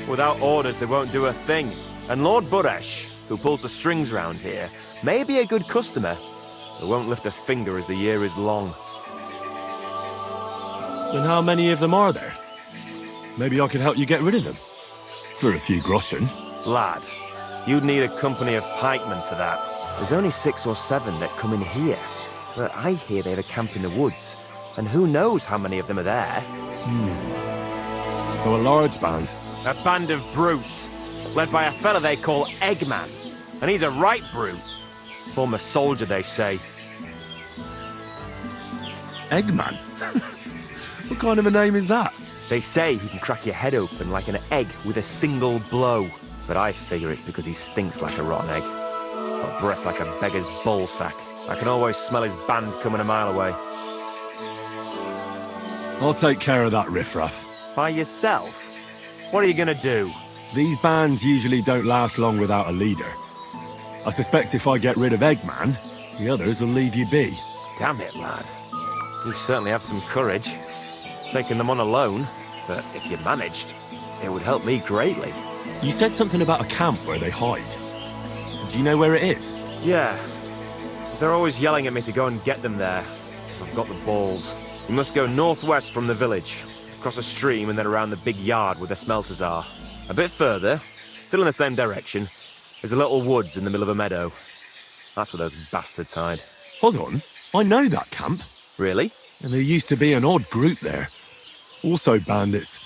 Without orders, they won't do a thing. And Lord Buresh, who pulls the strings round here, may be a good customer, but won't lift a finger as the year is long. Then how many of them are there? Maybe I can help you get rid of them. For a few groschen. Lad, you'd need a company of pikemen for that. There's only 6 or 7 that come in here, but I hear they have a camp in the woods, and who knows how many of them are there. So a large band. A band of brutes, led by a fella they call Eggman, and he's a right brute. Former soldier, they say. Eggman? What kind of a name is that? They say he can crack your head open like an egg with a single blow, but I figure it's because he stinks like a rotten egg. Got breath like a beggar's ballsack. I can always smell his band coming a mile away. I'll take care of that riffraff. By yourself? What are you gonna do? These bands usually don't last long without a leader. I suspect if I get rid of Eggman, the others will leave you be. Damn it, lad. You certainly have some courage. Taking them on alone, but if you managed, it would help me greatly. You said something about a camp where they hide. Do you know where it is? Yeah. They're always yelling at me to go and get them there. I've got the balls. You must go northwest from the village, across a stream and then around the big yard where the smelters are. A bit further, still in the same direction, there's a little woods in the middle of a meadow. That's where those bastards hide. Hold on. I know that camp. Really? And there used to be an odd group there. Also bandits,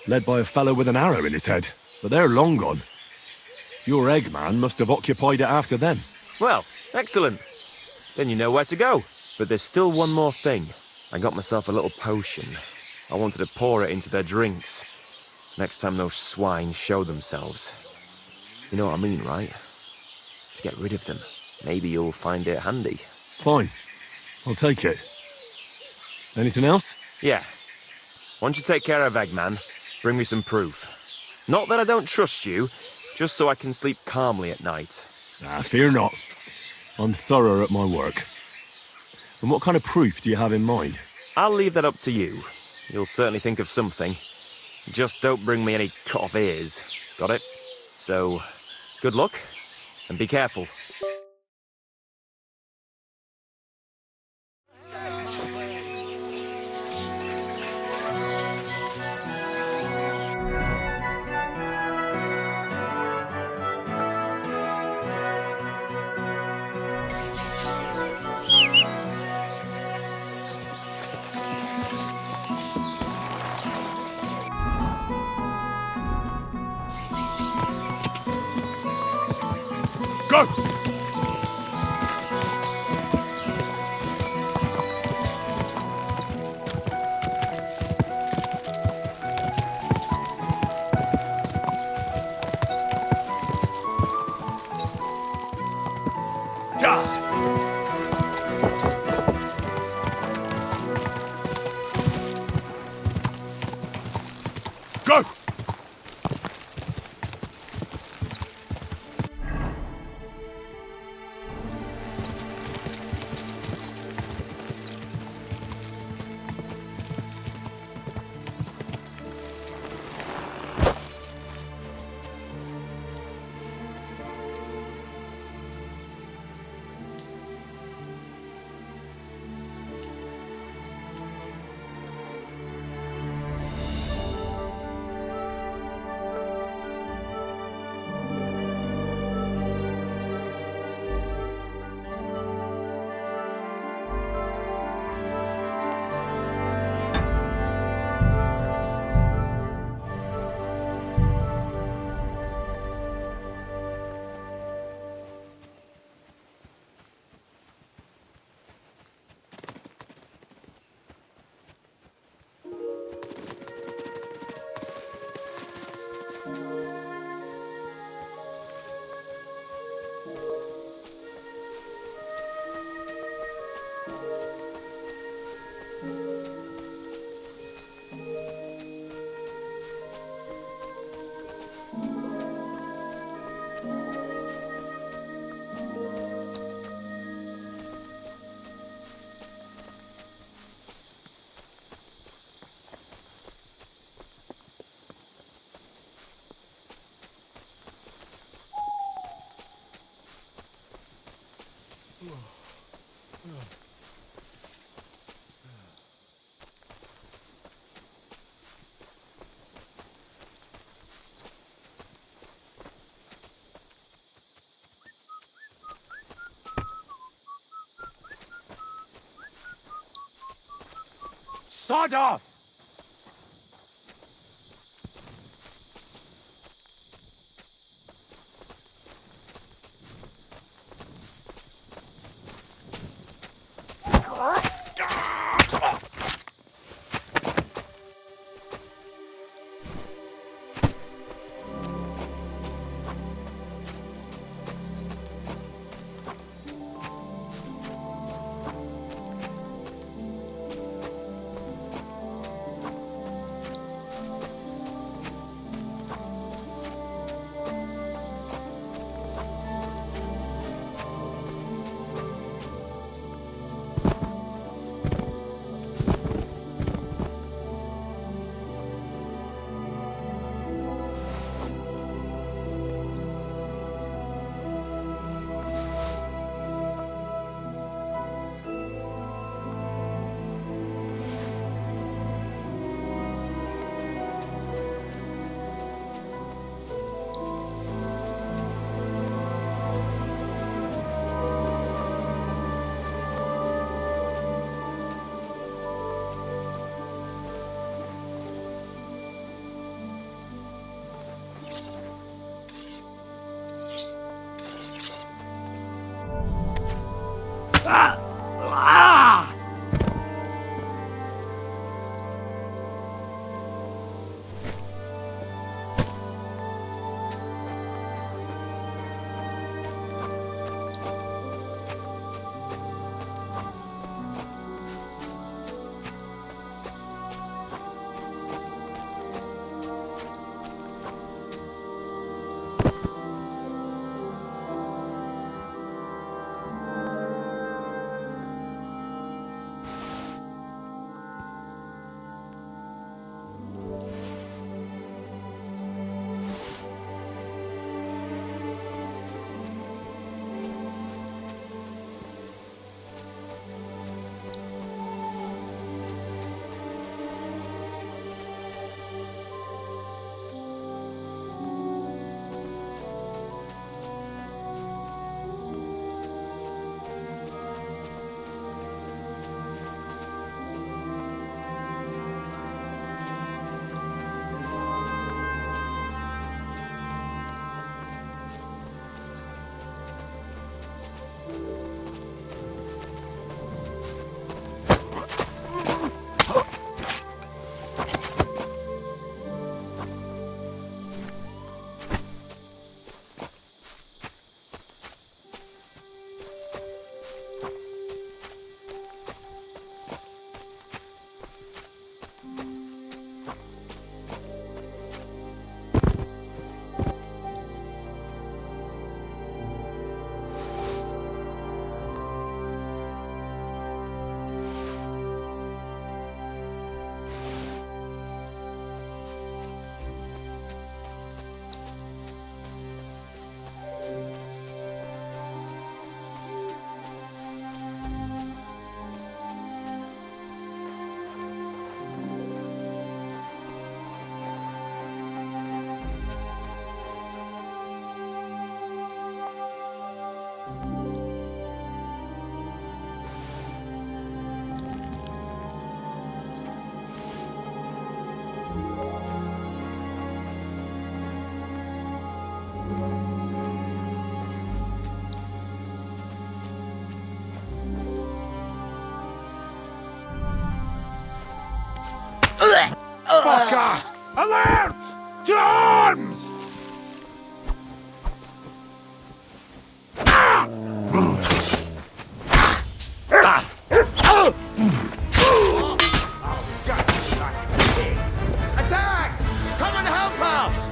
led by a fellow with an arrow in his head. But they're long gone. Your Eggman must have occupied it after them. Well, excellent. Then you know where to go. But there's still one more thing. I got myself a little potion. I wanted to pour it into their drinks. Next time those swine show themselves. You know what I mean, right? To get rid of them. Maybe you'll find it handy. Fine. I'll take it. Anything else? Yeah. Once you take care of Eggman, bring me some proof. Not that I don't trust you, just so I can sleep calmly at night. Fear not. I'm thorough at my work. And what kind of proof do you have in mind? I'll leave that up to you. You'll certainly think of something. Just don't bring me any cut-off ears. Got it? So, good luck, and be careful. Go! Go! sod off! Fucker! Alert! To arms! Attack! Come and help us!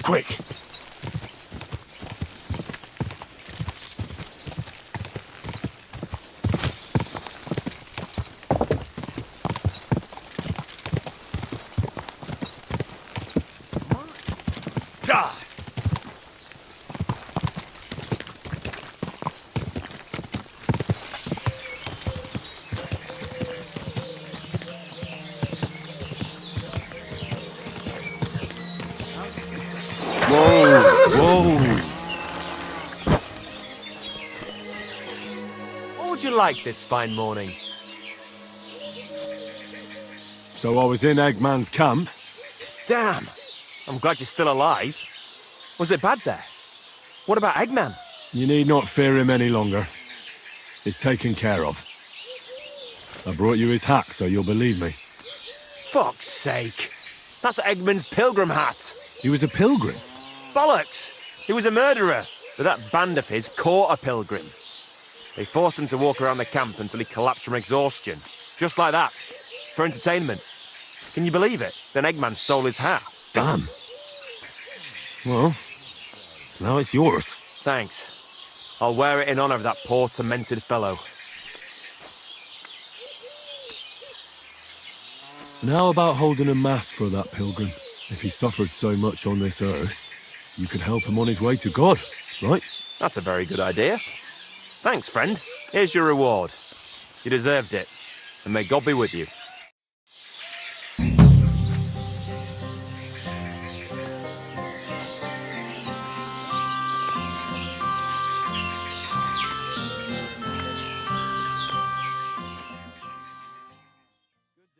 Quick! Like this fine morning. So I was in Eggman's camp? Damn! I'm glad you're still alive. Was it bad there? What about Eggman? You need not fear him any longer. He's taken care of. I brought you his hat, so you'll believe me. Fuck's sake! That's Eggman's pilgrim hat! He was a pilgrim? Bollocks! He was a murderer, but that band of his caught a pilgrim. They forced him to walk around the camp until he collapsed from exhaustion. Just like that. For entertainment. Can you believe it? Then Eggman stole his hat. Damn. Well, now it's yours. Thanks. I'll wear it in honor of that poor, tormented fellow. Now about holding a mass for that pilgrim. If he suffered so much on this earth, you could help him on his way to God, right? That's a very good idea. Thanks, friend. Here's your reward. You deserved it. And may God be with you.